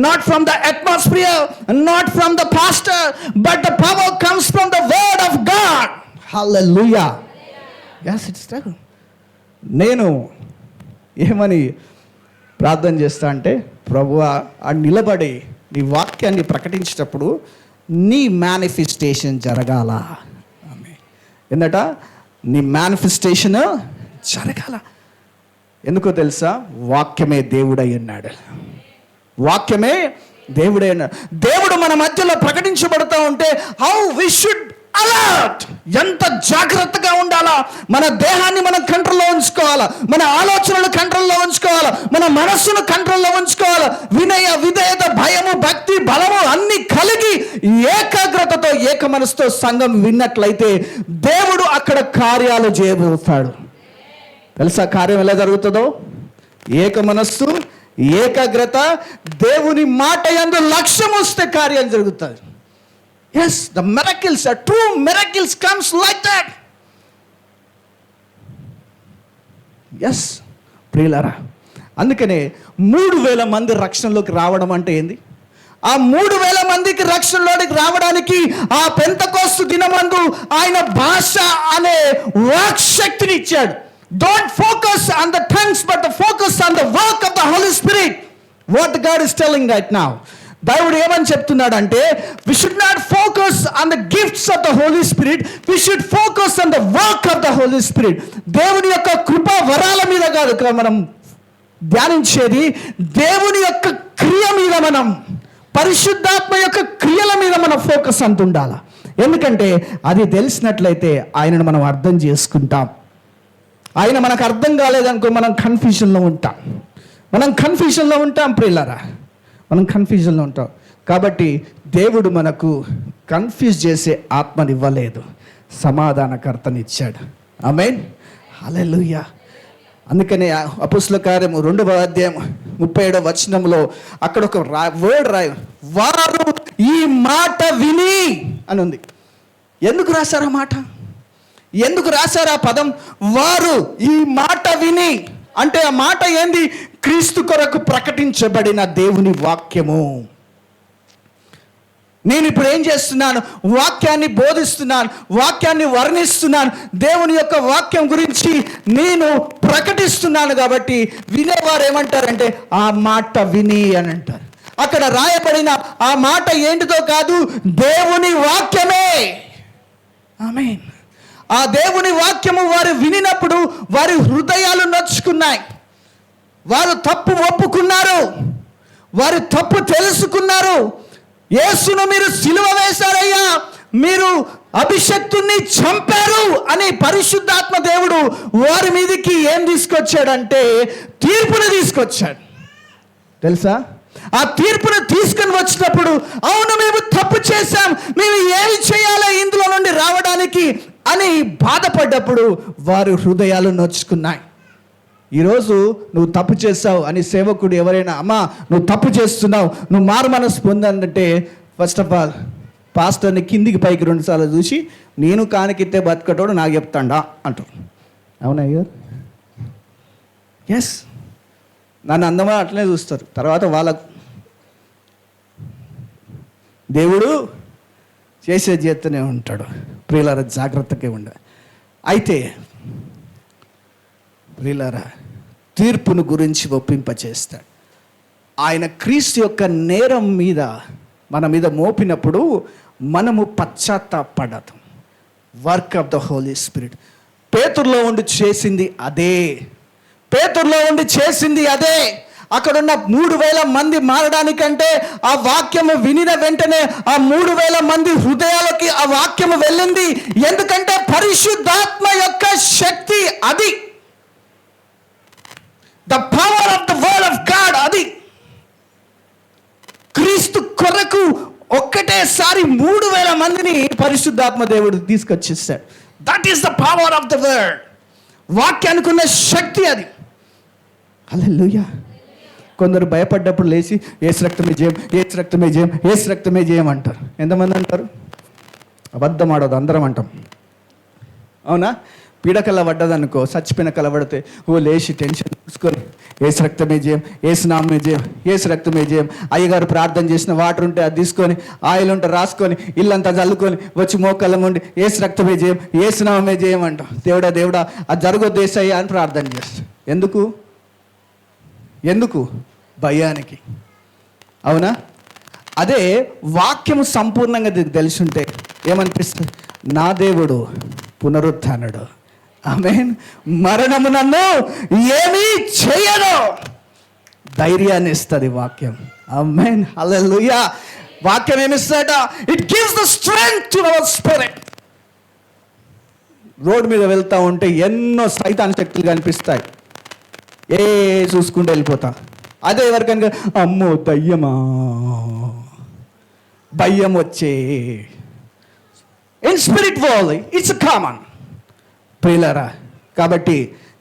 not from the atmosphere, not from the pastor, but the power comes from the word of God. Hallelujah. Yes, it's true. నేను ఏమని ప్రార్థన చేస్తా అంటే, ప్రభువా, ఆ నిలబడి నీ వాక్యాన్ని ప్రకటించేటప్పుడు నీ మేనిఫెస్టేషన్ జరగాల. ఏందట? నీ మేనిఫెస్టేషన్ జరగాల. ఎందుకో తెలుసా? వాక్యమే దేవుడై ఉన్నాడు. వాక్యమే దేవుడే. దేవుడు మన మధ్యలో ప్రకటించబడుతూ ఉంటే హౌ వి షుడ్ అలర్ట్, ఎంత జాగ్రత్తగా ఉండాలా. మన దేహాన్ని మనం కంట్రోల్లో ఉంచుకోవాలా, మన ఆలోచనలు కంట్రోల్లో ఉంచుకోవాలా, మన మనస్సును కంట్రోల్లో ఉంచుకోవాలా. వినయ, విధేయత, భయము, భక్తి, బలము అన్ని కలిగి ఏకాగ్రతతో, ఏక మనసుతో సంఘం విన్నట్లయితే దేవుడు అక్కడ కార్యాలు చేయబోతాడు. తెలుసా కార్యం ఎలా జరుగుతుందో? ఏక మనస్సు, ఏకాగ్రత, దేవుని మాట యందు లక్ష్యం వస్తే కార్యం జరుగుతుంది. Yes, the miracles, true miracles comes like that. Yes ప్రియులారా, అందుకనే 3000 మంది రక్షణలోకి రావడం అంటే ఏంది? ఆ 3000 మందికి రక్షణలోకి రావడానికి ఆ పెంతెకోస్తు దినమందు ఆయన భాష అనే వాక్ శక్తిని ఇచ్చాడు. Don't focus on the tongues, but the focus on the work of the Holy Spirit. What God is telling right now. దేవుడు ఏమని చెప్తున్నాడంటే, we should not focus on the gifts of the Holy Spirit, we should focus on the work of the Holy Spirit. దేవుని యొక్క కృపా వరాల మీద కాదు మనం ధ్యానించేది, దేవుని యొక్క క్రియ మీద, మనం పరిశుద్ధాత్మ యొక్క క్రియల మీద మన ఫోకస్ అంత ఉండాలి. ఎందుకంటే అది తెలిసినట్లయితే ఆయనను మనం అర్థం చేసుకుంటాం. ఆయన మనకు అర్థం కాలేదనుకో మనం కన్ఫ్యూజన్లో ఉంటాం. ప్రియులారా, మనం కన్ఫ్యూజన్లో ఉంటాం. కాబట్టి దేవుడు మనకు కన్ఫ్యూజ్ చేసే ఆత్మనివ్వలేదు, సమాధానకర్తనిచ్చాడు. ఆమేన్. హల్లెలూయా. అందుకనే అపోస్తలుల కార్యము 2వ అధ్యాయం 37వ వచనంలో అక్కడ ఒక వర్డ్ వారు ఈ మాట విని అని ఉంది. ఎందుకు రాశారు ఆ మాట? ఎందుకు రాశారు ఆ పదం? వారు ఈ మాట విని అంటే ఆ మాట ఏంది? క్రీస్తు కొరకు ప్రకటించబడిన దేవుని వాక్యము. నేను ఇప్పుడు ఏం చేస్తున్నాను? వాక్యాన్ని బోధిస్తున్నాను, వాక్యాన్ని వర్ణిస్తున్నాను, దేవుని యొక్క వాక్యం గురించి నేను ప్రకటిస్తున్నాను. కాబట్టి వినేవారు ఏమంటారంటే ఆ మాట విని అని అంటారు. అక్కడ రాయబడిన ఆ మాట ఏంటిదో కాదు, దేవుని వాక్యమే. ఆమేన్. ఆ దేవుని వాక్యము వారు వినినప్పుడు వారి హృదయాలు నొచ్చుకున్నాయి. వారు తప్పు ఒప్పుకున్నారు, వారు తప్పు తెలుసుకున్నారు. యేసును మీరు సిలువ వేశారయ్యా, మీరు అభిషక్తుని చంపారు అని పరిశుద్ధాత్మ దేవుడు వారి మీదకి ఏం తీసుకొచ్చాడంటే తీర్పును తీసుకొచ్చాడు. తెలుసా? ఆ తీర్పును తీసుకుని వచ్చినప్పుడు, అవును మేము తప్పు చేశాం, మేము ఏమి చేయాలో ఇందులో నుండి రావడానికి అని బాధపడ్డప్పుడు వారి హృదయాలు నొచ్చుకున్నాయి. ఈరోజు నువ్వు తప్పు చేస్తావు అని సేవకుడు ఎవరైనా, అమ్మా నువ్వు తప్పు చేస్తున్నావు, నువ్వు మారు మనసు పొందాలంటే ఫస్ట్ ఆఫ్ ఆల్ పాస్టర్ని కిందికి పైకి 2 సార్లు చూసి, నేను కానికితే బతకటోడు నాకు చెప్తాడా అంటారు. అవునా అయ్యో? ఎస్, నన్ను అందమా అట్లనే చూస్తారు. తర్వాత వాళ్ళకు దేవుడు చేసేది చేస్తూనే ఉంటాడు. ప్రియులారా, జాగ్రత్తగా ఉండాలి. అయితే ప్రియులారా, తీర్పును గురించి ఒప్పింపచేస్తాడు. ఆయన క్రీస్తు యొక్క నేరం మీద మన మీద మోపినప్పుడు మనము పశ్చాత్తాపడతాం. Work of the Holi spirit. పేతురులో ఉండి చేసింది అదే. పేతురులో ఉండి చేసింది అదే. అక్కడున్న 3,000 మంది మారడానికంటే ఆ వాక్యము వినిన వెంటనే ఆ 3,000 మంది హృదయాలకి ఆ వాక్యము వెళ్ళింది. ఎందుకంటే పరిశుద్ధాత్మ యొక్క శక్తి అది. The power of the word of God అది. క్రీస్తు కొరకు ఒక్కటేసారి 3,000 మందిని పరిశుద్ధాత్మ దేవుడు తీసుకొచ్చేస్తాడు. That is the power of the word. వాక్యానికి ఉన్న శక్తి అది. హల్లెలూయా. కొందరు భయపడ్డప్పుడు లేచి యేసు రక్తమే జయం, యేసు రక్తమే జయం, యేసు రక్తమే జయం అంటారు. ఎంతమంది అంటారు? అబద్ధం ఆడదు, అందరం అంటాం. అవునా? పీడకల పడ్డదనుకో, చచ్చిపోయిన కల పడితే లేచి టెన్షన్ చూసుకొని యేసు రక్తమే జయం, యేసు నామమే జయం, యేసు రక్తమే జయం. అయ్యగారు ప్రార్థన చేసిన వాటర్ ఉంటే అది తీసుకొని, ఆయిల్ ఉంటే రాసుకొని, ఇల్లంతా చల్లుకొని వచ్చి మోకళ్ళం ఉండి యేసు రక్తమే జయం, యేసు నామమే జయం అంటాం. దేవుడా దేవుడా అది జరగొద్దు యేసయ్యా అని ప్రార్థన చేస్తాం. ఎందుకు? భయానికి. అవునా? అదే వాక్యము సంపూర్ణంగా తెలుసుంటే ఏమనిపిస్తుంది? నా దేవుడు పునరుత్థానుడు. ఆమేన్. మరణము నన్ను ఏమీ చేయదు. ధైర్యాన్ని ఇస్తుంది వాక్యం. ఆమేన్. హల్లెలూయా. వాక్యం ఏమిస్తాడ? It gives the strength to our spirit. Road మీద వెళ్తా ఉంటే ఎన్నో సైతాన్ శక్తులు కనిపిస్తాయి. చూసుకుంటూ వెళ్ళిపోతా. అదే ఎవరికైనా అమ్మో దయ్యమా, భయం వచ్చే in spirit world it's common. ప్రియులారా, కాబట్టి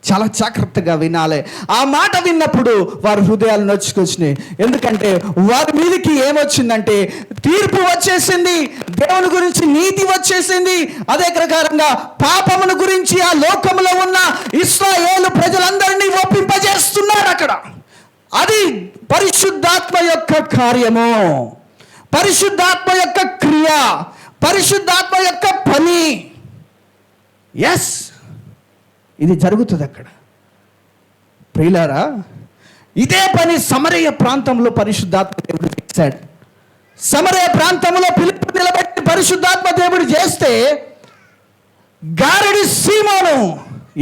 చాలా జాగ్రత్తగా వినాలి. ఆ మాట విన్నప్పుడు వారి హృదయాలు నొచ్చుకొచ్చినాయి. ఎందుకంటే వారి మీదకి ఏమొచ్చిందంటే తీర్పు వచ్చేసింది. దేవుని గురించి నీతి వచ్చేసింది. అదే ప్రకారంగా పాపమును గురించి ఆ లోకంలో ఉన్న ఇశ్రాయేలు ప్రజలందరినీ ఒప్పింపజేస్తున్నాడు అక్కడ. అది పరిశుద్ధాత్మ యొక్క కార్యము, పరిశుద్ధాత్మ యొక్క క్రియ, పరిశుద్ధాత్మ యొక్క పని. ఎస్, ఇది జరుగుతుంది అక్కడ. ప్రియులారా, ఇదే పని సమరయ ప్రాంతంలో పరిశుద్ధాత్మ దేవుడు చేశాడు. సమరయ ప్రాంతంలో ఫిలిప్పు నిలబెట్టి పరిశుద్ధాత్మ దేవుడు చేస్తే గారడి సీమోను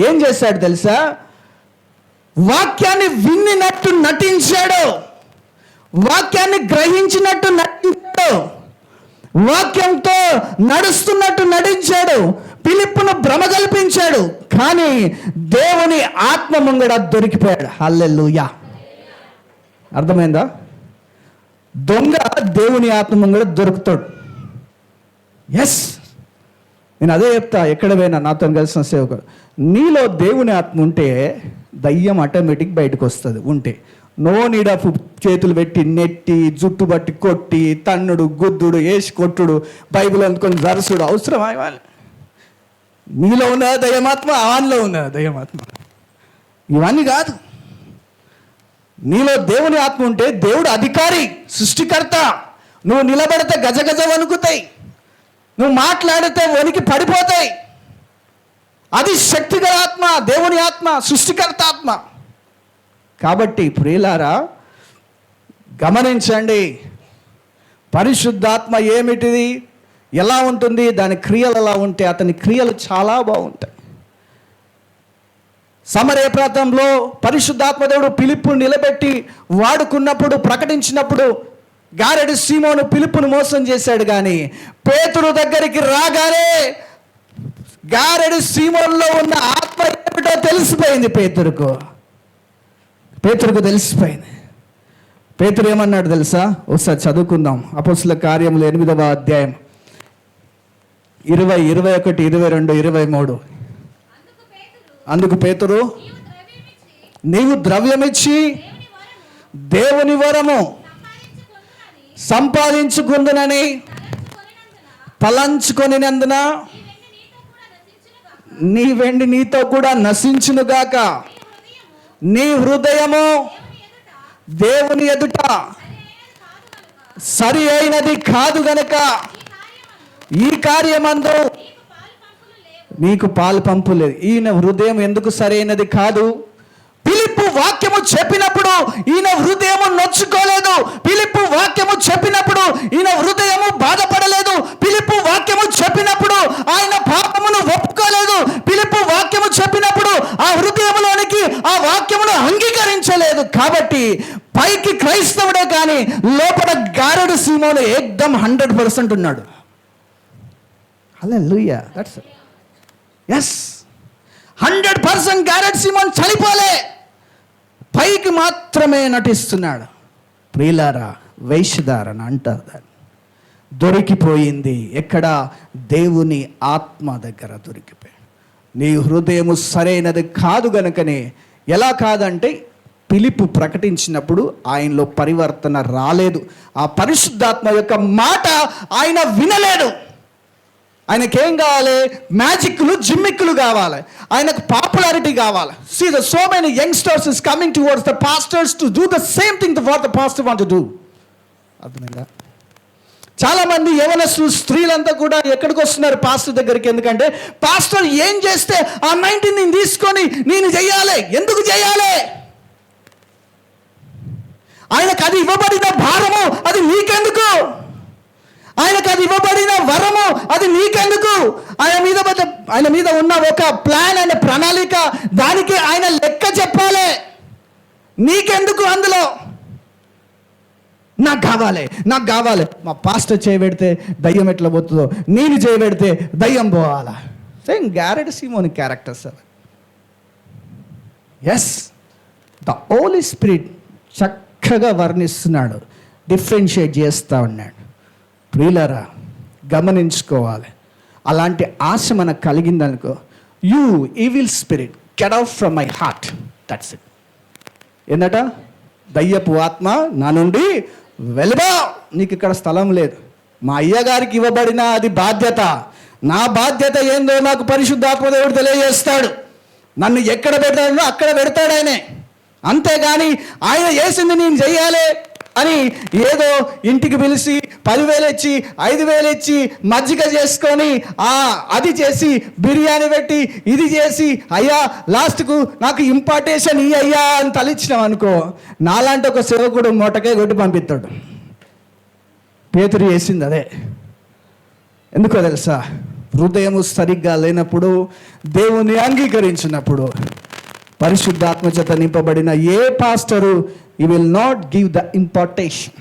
ఏం చేశాడు తెలుసా? వాక్యాన్ని విన్నినట్టు నటించాడు, వాక్యాన్ని గ్రహించినట్టు నటించాడు, వాక్యంతో నడుస్తున్నట్టు నటించాడు, ఫిలిప్పును భ్రమ కల్పించాడు. కానీ దేవుని ఆత్మ ముంగడ దొరికిపోయాడు. హల్లెలూయా. అర్థమైందా? దొంగ దేవుని ఆత్మ ముంగడ దొరుకుతాడు. ఎస్, నేను అదే చెప్తా. ఎక్కడ పోయినా నాతో కలిసిన సేవకుడు, నీలో దేవుని ఆత్మ ఉంటే దయ్యం ఆటోమేటిక్ బయటకు వస్తుంది. ఉంటే నో నీడ్ ఆఫ్ చేతులు పెట్టి నెట్టి జుట్టు బట్టి కొట్టి తన్నుడు గుద్దుడు వేసి కొట్టుడు బైబిల్ అందుకొని జరసుడు అవసరం. నీలో ఉన్న దయ్యమాత్మ, ఆన్లో ఉన్న దయ్యమాత్మ, ఇవన్నీ కాదు. నీలో దేవుని ఆత్మ ఉంటే దేవుడు అధికారి, సృష్టికర్త. నువ్వు నిలబడితే గజగజ వణుకుతాయి, నువ్వు మాట్లాడితే వణికి పడిపోతాయి. అది శక్తిగల ఆత్మ, దేవుని ఆత్మ, సృష్టికర్త ఆత్మ. కాబట్టి ప్రియులారా, గమనించండి, పరిశుద్ధాత్మ ఏమిటిది, ఎలా ఉంటుంది, దాని క్రియలు ఎలా ఉంటే అతని క్రియలు చాలా బాగుంటాయి. సమరయ ప్రాంతంలో పరిశుద్ధాత్మ దేవుడు ఫిలిప్పును నిలబెట్టి వాడుకున్నప్పుడు, ప్రకటించినప్పుడు గారెడు సీమోను ఫిలిప్పును మోసం చేశాడు. కానీ పేతురు దగ్గరికి రాగానే గారెడు సీమోన్లో ఉన్న ఆత్మ ఏమిటో తెలిసిపోయింది. పేతురుకు తెలిసిపోయింది. పేతురు ఏమన్నాడు తెలుసా? ఒకసారి చదువుకుందాం. అపోస్తల కార్యములు 8వ అధ్యాయం 20, 21, 22, 23. అందుకు పేతురు, నీవు ద్రవ్యమిచ్చి దేవుని వరము సంపాదించుకుందునని తలంచుకొనినందున నీ వెండి నీతో కూడా నశించునుగాక. నీ హృదయము దేవుని ఎదుట సరి అయినది కాదు గనక ఈ కార్యమందు నీకు పాలు పంపు లేదు. ఈయన హృదయం ఎందుకు సరైనది కాదు? ఫిలిప్పు వాక్యము చెప్పినప్పుడు ఈయన హృదయము నొచ్చుకోలేదు. ఫిలిప్పు వాక్యము చెప్పినప్పుడు ఈయన హృదయము బాధపడలేదు. ఫిలిప్పు వాక్యము చెప్పినప్పుడు ఆయన పాపమును ఒప్పుకోలేదు. ఫిలిప్పు వాక్యము చెప్పినప్పుడు ఆ హృదయంలోనికి ఆ వాక్యమును అంగీకరించలేదు. కాబట్టి పైకి క్రైస్తవుడే కానీ లోపల గారెడు సీమోను ఏకదం 100% ఉన్నాడు. హల్లెలూయా. దట్స్ ఎస్, 100% గారెడు సీమోన్ చనిపోలే, పైకి మాత్రమే నటిస్తున్నాడు. ప్రియులారా, వేషధారణ అంటారు దాన్ని. దొరికిపోయింది. ఎక్కడ? దేవుని ఆత్మ దగ్గర దొరికిపోయింది. నీ హృదయము సరైనది కాదు గనుకనే. ఎలా కాదంటే ఫిలిప్పు ప్రకటించినప్పుడు ఆయనలో పరివర్తన రాలేదు. ఆ పరిశుద్ధాత్మ యొక్క మాట ఆయన వినలేడు. ఆయనకేం కావాలి? మ్యాజిక్లు, జిమ్మిక్లు కావాలి. ఆయనకు పాపులారిటీ కావాలి. See, the so many youngsters is coming towards the pastors to do the same thing what the pastor want to do. అర్థమైందా? చాలా మంది యవనస్తులు, స్త్రీలంతా కూడా ఎక్కడికి వస్తున్నారు? పాస్టర్ దగ్గరికి. ఎందుకంటే పాస్టర్ ఏం చేస్తే ఆ 19 నేను తీసుకొని నేను చెయ్యాలి. ఎందుకు చేయాలి? ఆయనకు అది ఇవ్వబడిన భారము అది నీకెందుకు? ఆయనకు అది ఇవ్వబడిన వరము అది నీకెందుకు? ఆయన మీద ఉన్న ఒక ప్లాన్ అనే ప్రణాళిక, దానికి ఆయన లెక్క చెప్పాలి. నీకెందుకు అందులో? నాకు కావాలి. మా పాస్టర్ చేయబెడితే దయ్యం ఎట్లా పోతుందో, నేను చేయబెడితే దయ్యం పోవాలా? సేమ్ గారెడు సీమోని క్యారెక్టర్స్ అవి. ఎస్, ద హోలీ స్పిరిట్ చక్కగా వర్ణిస్తున్నాడు, డిఫరెన్షియేట్ చేస్తూ ఉన్నాడు. ప్రియులారా, గమనించుకోవాలి. అలాంటి ఆశ మనకు కలిగిందనుకో, you evil spirit get out from my heart. That's it. ఏందట? దయ్యపు ఆత్మ నా నుండి వెళ్ళిపో, నీకు ఇక్కడ స్థలం లేదు. మా అయ్యగారికి ఇవ్వబడిన అది బాధ్యత. నా బాధ్యత ఏందో నాకు పరిశుద్ధాత్మ దేవుడు తెలియజేస్తాడు. నన్ను ఎక్కడ పెడతాడో అక్కడ పెడతాడు ఆయనే. అంతేగాని ఆయన చేసింది నేను చెయ్యాలి అని ఏదో ఇంటికి పిలిచి 10,000 ఇచ్చి 5,000 ఇచ్చి మజ్జిగ చేసుకొని అది చేసి బిర్యానీ పెట్టి ఇది చేసి అయ్యా లాస్ట్కు నాకు ఇంపార్టేషన్ ఈ అయ్యా అని తలిచ్చినాం అనుకో, నాలాంటి ఒక సేవకుడు మొట్టకే కొట్టి పంపిస్తాడు. పేతురు చేసింది అదే. ఎందుకో తెలుసా? హృదయము సరిగ్గా లేనప్పుడు, దేవుని అంగీకరించినప్పుడు, పరిశుద్ధాత్మ చేత నింపబడిన ఏ pastor he will not give the impartation.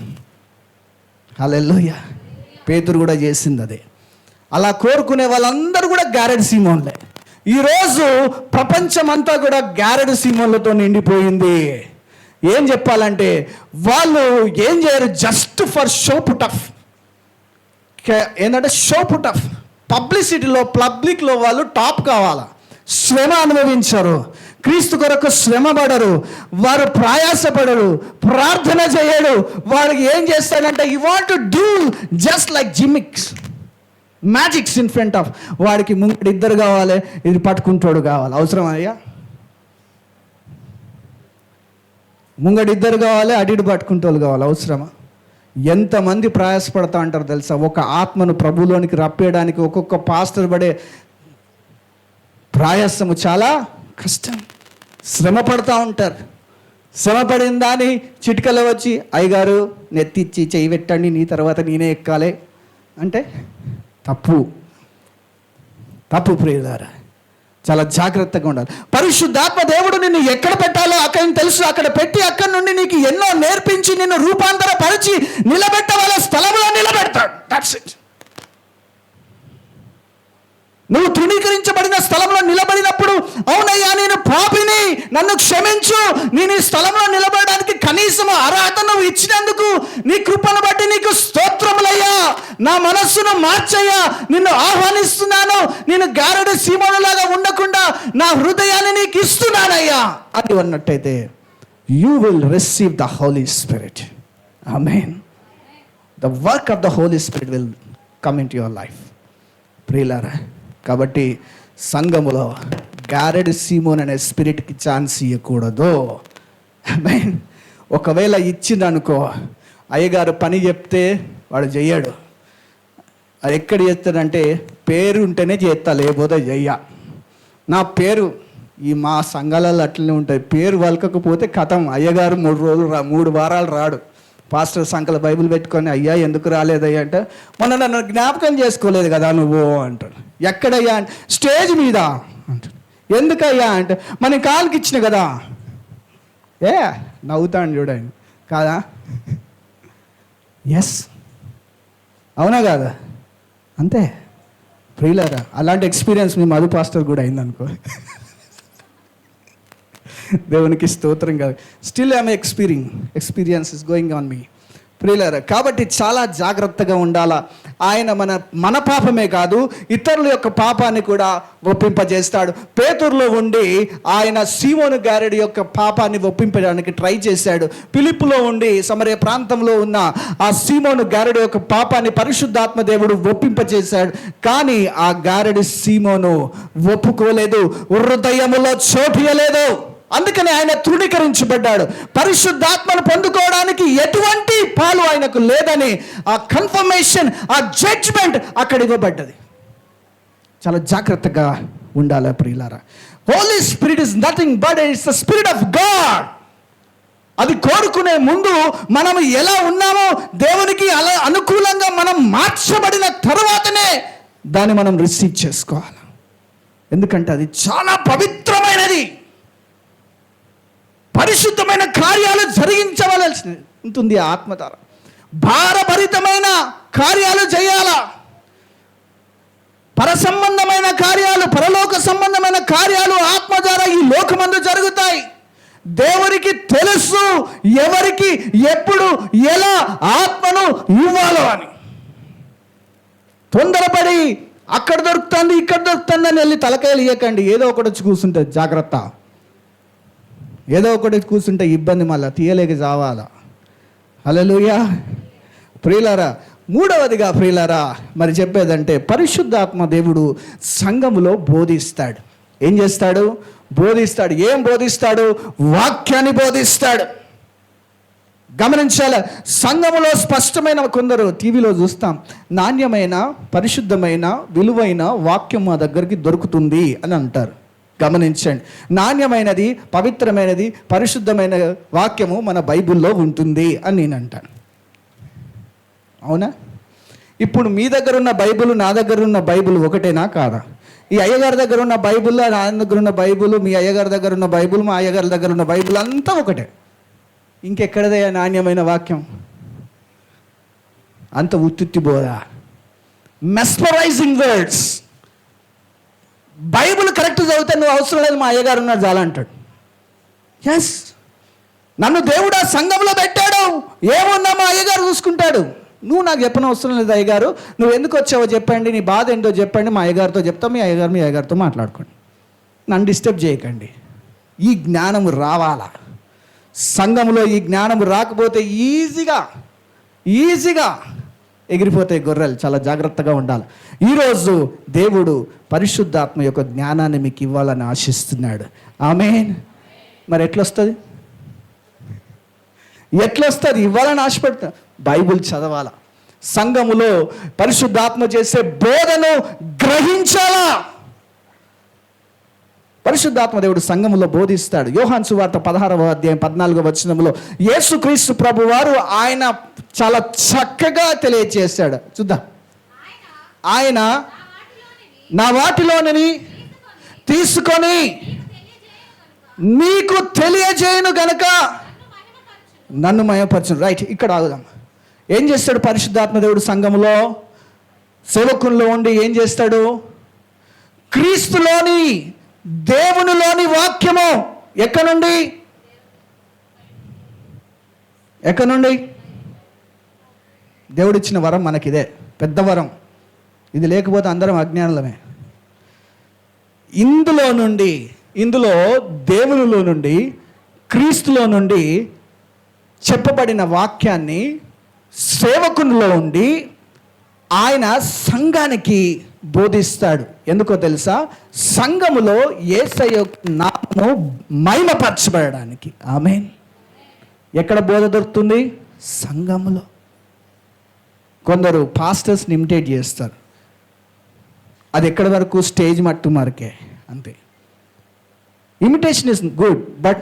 హల్లెలూయా. పేతురు కూడా చేసింది అదే. అలా కోరుకునే వాళ్ళందరూ కూడా గారెడు సీమోన్లే. ఈరోజు ప్రపంచమంతా కూడా గారెడు సీమోన్లతో నిండిపోయింది. ఏం చెప్పాలంటే వాళ్ళు ఏం చేయరు, just for show put off. ఏంటంటే షో పుట్ ఆఫ్. పబ్లిసిటీలో, పబ్లిక్లో వాళ్ళు టాప్ కావాలా. శ్రమ అనుభవించరు, క్రీస్తు కొరకు శ్రమ పడరు, వారు ప్రయాసపడరు, ప్రార్థన చేయడు. వాడికి ఏం చేస్తాడంటే you want to do just like gimmicks, magics in front of. వాడికి ముంగడు ఇద్దరు కావాలి, ఇది పట్టుకుంటాడు కావాలి. అవసరమా అయ్యా? ముంగడు ఇద్దరు కావాలి, అడిడు పట్టుకుంటోళ్ళు కావాలి. అవసరమా? ఎంతమంది ప్రయాసపడతా అంటారు తెలుసా? ఒక ఆత్మను ప్రభులోనికి రప్పేయడానికి ఒక్కొక్క పాస్టర్ పడే ప్రయాసము చాలా కష్టం. శ్రమ పడుతూ ఉంటారు. శ్రమపడిన దాన్ని చిటికలో వచ్చి అయ్యగారు నెత్తిచ్చి చెయ్యి పెట్టండి, నీ తర్వాత నేనే ఎక్కాలి అంటే తప్పు ప్రియులారా. చాలా జాగ్రత్తగా ఉండాలి. పరిశుద్ధాత్మ దేవుడు నిన్ను ఎక్కడ పెట్టాలో అక్కడ తెలుసు. అక్కడ పెట్టి అక్కడి నుండి నీకు ఎన్నో నేర్పించి నిన్ను రూపాంతరపరిచి నిలబెట్టవల స్థలంలో నిలబెడతాడు. That's it. నువ్వు తృణీకరించబడిన స్థలంలో నిలబడినప్పుడు, అవునయ్యా నేను పాపిని, నన్ను క్షమించు, నేను ఈ స్థలంలో నిలబడడానికి కనీసం అర్హత నువ్వు ఇచ్చినందుకు నీ కృపను బట్టి నీకు స్తోత్రములయ్యా, నా మనస్సును మార్చయ్యా, నిన్ను ఆహ్వానిస్తున్నాను, నేను గారెడు సీమోనులాగా ఉండకుండా నా హృదయాన్ని నీకు ఇస్తున్నానయ్యా అని అన్నట్టయితే you will receive the Holi spirit. ఆమేన్. The work of the Holi spirit will come into your life. ప్రియులారా, కాబట్టి సంఘములో గారెడ్ సీమోన్ అనే స్పిరిట్కి ఛాన్స్ ఇవ్వకూడదు. ఆమేన్. ఒకవేళ ఇచ్చిందనుకో, అయ్యగారు పని చెప్తే వాడు చెయ్యడు. అది ఎక్కడ చేస్తాడంటే పేరు ఉంటేనే చేస్తా, లేకపోతే చెయ్య. నా పేరు ఈ మా సంఘాలలో అట్లనే ఉంటుంది. పేరు వలకకపోతే కథం. అయ్యగారు 3 వారాలు రాడు. పాస్టర్ సంకల బైబిల్ పెట్టుకొని, అయ్యా ఎందుకు రాలేదయ్యా అంటే, మొన్న నన్ను జ్ఞాపకం చేసుకోలేదు కదా నువ్వు అంటాడు. ఎక్కడయ్యా అంటే, స్టేజ్ మీద అంటాడు. ఎందుకయ్యా అంటే, మన కాలుకి ఇచ్చిన కదా. నవ్వుతాను చూడండి, కాదా? ఎస్, అవునా కాదా? అంతే ప్రియులారా. అలాంటి ఎక్స్పీరియన్స్ మీ మధు పాస్టర్ కూడా అయిందనుకో. దేవునికి స్తోత్రం కాదు. Still I'm experience is going on మీ ప్రియులారా. కాబట్టి చాలా జాగ్రత్తగా ఉండాలా. ఆయన మన పాపమే కాదు, ఇతరుల యొక్క పాపాన్ని కూడా ఒప్పింపజేస్తాడు. పేతురులో ఉండి ఆయన సీమోను గారెడి యొక్క పాపాన్ని ఒప్పింపడానికి ట్రై చేశాడు. ఫిలిప్పులో ఉండి సమరయ ప్రాంతంలో ఉన్న ఆ సీమోను గారెడి యొక్క పాపాన్ని పరిశుద్ధాత్మ దేవుడు ఒప్పింపజేశాడు. కానీ ఆ గారెడి సీమోను ఒప్పుకోలేదు, హృదయములో చోటియలేదు. అందుకని ఆయన తృణీకరించబడ్డాడు. పరిశుద్ధాత్మను పొందుకోవడానికి ఎటువంటి పాలు ఆయనకు లేదని ఆ కన్ఫర్మేషన్, ఆ జడ్జ్మెంట్ అక్కడ ఇవ్వబడ్డది. చాలా జాగ్రత్తగా ఉండాలి ప్రియులారా. Holy Spirit is nothing but it's the spirit of God. అది కోరుకునే ముందు మనం ఎలా ఉన్నామో దేవునికి అలా అనుకూలంగా మనం మార్చబడిన తర్వాతనే దాన్ని మనం రిసీవ్ చేసుకోవాలి. ఎందుకంటే అది చాలా పవిత్రమైనది. పరిశుద్ధమైన కార్యాలు జరిగించవలసి ఉంటుంది. ఆత్మ ద్వారా భారభరితమైన కార్యాలు చేయాలా. పరసంబంధమైన కార్యాలు, పరలోక సంబంధమైన కార్యాలు ఆత్మ ద్వారా ఈ లోకమందు జరుగుతాయి. దేవునికి తెలుసు ఎవరికి ఎప్పుడు ఎలా ఆత్మను ఇవ్వాలో అని. తొందరపడి అక్కడ దొరుకుతుంది ఇక్కడ దొరుకుతుంది అని వెళ్ళి తలకాయలు ఇవ్వకండి. ఏదో ఒకటి వచ్చి కూర్చుంటుంది. జాగ్రత్త. ఏదో ఒకటి కూర్చుంటే ఇబ్బంది, మళ్ళీ తీయలేక చావాలా. హల్లెలూయా ప్రియులారా. మూడవదిగా ప్రియులారా, మరి చెప్పేదంటే పరిశుద్ధాత్మ దేవుడు సంఘములో బోధిస్తాడు. ఏం చేస్తాడు? బోధిస్తాడు. ఏం బోధిస్తాడు? వాక్యాన్ని బోధిస్తాడు. గమనించాలి. సంఘములో స్పష్టమైన, కొందరు టీవీలో చూస్తాం, నాణ్యమైన పరిశుద్ధమైన విలువైన వాక్యం మా దగ్గరికి దొరుకుతుంది అని అంటారు. గమనించండి. నాణ్యమైనది, పవిత్రమైనది, పరిశుద్ధమైన వాక్యము మన బైబిల్లో ఉంటుంది అని నేను అంటాను. అవునా? ఇప్పుడు మీ దగ్గర ఉన్న బైబిల్, నా దగ్గర ఉన్న బైబిల్ ఒకటేనా కాదా? ఈ అయ్యగారి దగ్గర ఉన్న బైబిల్లో, నా దగ్గర ఉన్న బైబిల్, మీ అయ్యగారి దగ్గర ఉన్న బైబిల్, మా అయ్యగారి దగ్గర ఉన్న బైబిల్ అంతా ఒకటే. ఇంకెక్కడదయ్యా నాణ్యమైన వాక్యం? అంత ఉత్తుత్తి బోధ, మెస్మరైజింగ్ వర్డ్స్. బైబిల్ కరెక్ట్ చదివితే నువ్వు అవసరం లేదు, మా అయ్యగారు ఉన్నారు చాలా అంటాడు. ఎస్, నన్ను దేవుడు ఆ సంఘంలో పెట్టాడు, ఏమున్నా మా అయ్యగారు చూసుకుంటాడు. నువ్వు నాకు చెప్పిన అవసరం లేదు అయ్యగారు, నువ్వు ఎందుకు వచ్చావో చెప్పండి, నీ బాధ ఏంటో చెప్పండి, మా అయ్యగారితో చెప్తాం, మీ అయ్యగారితో మాట్లాడుకోండి, నన్ను డిస్టర్బ్ చేయకండి. ఈ జ్ఞానం రావాలా. సంఘంలో ఈ జ్ఞానం రాకపోతే ఈజీగా ఎగిరిపోతాయి గొర్రెలు. చాలా జాగ్రత్తగా ఉండాలి. ఈరోజు దేవుడు పరిశుద్ధాత్మ యొక్క జ్ఞానాన్ని మీకు ఇవ్వాలని ఆశిస్తున్నాడు. ఆమేన్. మరి ఎట్లొస్తుంది? ఇవ్వాలని ఆశపడతా. బైబిల్ చదవాలా. సంఘములో పరిశుద్ధాత్మ చేసే బోధను గ్రహించాలా. పరిశుద్ధాత్మ దేవుడు సంఘములో బోధిస్తాడు. యోహాను సువార్త 16వ అధ్యాయం 14వ వచనంలో యేసుక్రీస్తు ప్రభు వారు ఆయన చాలా చక్కగా తెలియజేశాడు. చూద్దాం. ఆయన నా వాటిలోని తీసుకొని నీకు తెలియజేయను గనక నన్ను మయపరచును. రైట్, ఇక్కడ ఆగుదాం. ఏం చేస్తాడు పరిశుద్ధాత్మ దేవుడు సంఘములో? సేవకుల్లో ఉండి ఏం చేస్తాడు? క్రీస్తులోని దేవునిలోని వాక్యము ఎక్కడ నుండి దేవుడిచ్చిన వరం మనకిదే, పెద్ద వరం. ఇది లేకపోతే అందరం అజ్ఞానులమే. ఇందులో దేవునిలో నుండి, క్రీస్తులో నుండి చెప్పబడిన వాక్యాన్ని సేవకునిలో ఉండి ఆయన సంఘానికి బోధిస్తాడు. ఎందుకో తెలుసా? సంఘములో యేసయ్య నామము మహిమపరచబడడానికి. ఆమేన్. ఎక్కడ బోధ దొరుకుతుంది? సంఘములో. కొందరు పాస్టర్స్ని ఇమిటేట్ చేస్తారు. అది ఎక్కడి వరకు? స్టేజ్ మట్టు వరకే, అంతే. ఇమిటేషన్ ఇస్ గుడ్, బట్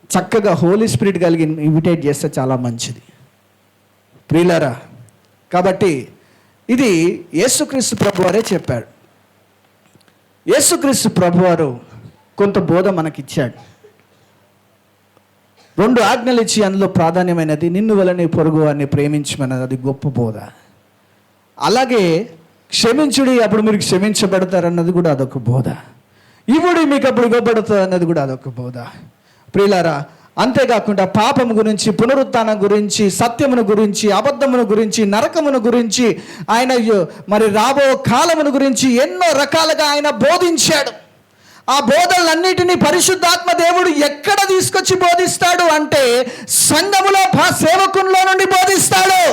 చక్కగా హోలీ స్పిరిట్ కలిగి ఇమిటేట్ చేస్తే చాలా మంచిది ప్రియులారా. కాబట్టి ఇది యేసుక్రీస్తు ప్రభువారే చెప్పాడు. యేసుక్రీస్తు ప్రభువారు కొంత బోధ మనకిచ్చాడు. 2 ఆజ్ఞలు ఇచ్చి అందులో ప్రాధాన్యమైనది నిన్ను వలనే పొరుగు వారిని ప్రేమించమన్నది. అది గొప్ప బోధ. అలాగే క్షమించుడి అప్పుడు మీరు క్షమించబడతారన్నది కూడా అదొక బోధ. ఇవుడి మీకు అప్పుడు ఇవ్వబడుతుంది అన్నది కూడా అదొక బోధ ప్రియులారా. అంతేకాకుండా పాపము గురించి, పునరుత్థానం గురించి, సత్యమును గురించి, అబద్ధమును గురించి, నరకమును గురించి, ఆయన మరి రాబో కాలమును గురించి ఎన్నో రకాలుగా ఆయన బోధించాడు. ఆ బోధనలన్నిటినీ పరిశుద్ధాత్మ దేవుడు ఎక్కడ తీసుకొచ్చి బోధిస్తాడు అంటే సంఘములో సేవకుల్లో నుండి బోధిస్తాడు.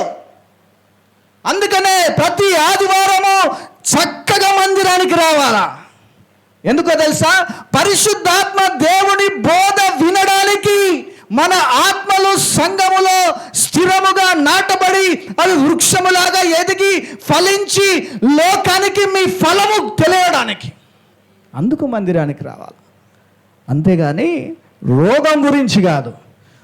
అందుకనే ప్రతి ఆదివారము చక్కగా మందిరానికి రావాలా? ఎందుకో తెలుసా? పరిశుద్ధాత్మ దేవుని బోధ వినడానికి మన ఆత్మలు సంఘములో స్థిరముగా నాటబడి అవి వృక్షములాగా ఎదిగి ఫలించి లోకానికి మీ ఫలము తెలియడానికి అందుకు మందిరానికి రావాలి. అంతేగాని రోగం గురించి కాదు.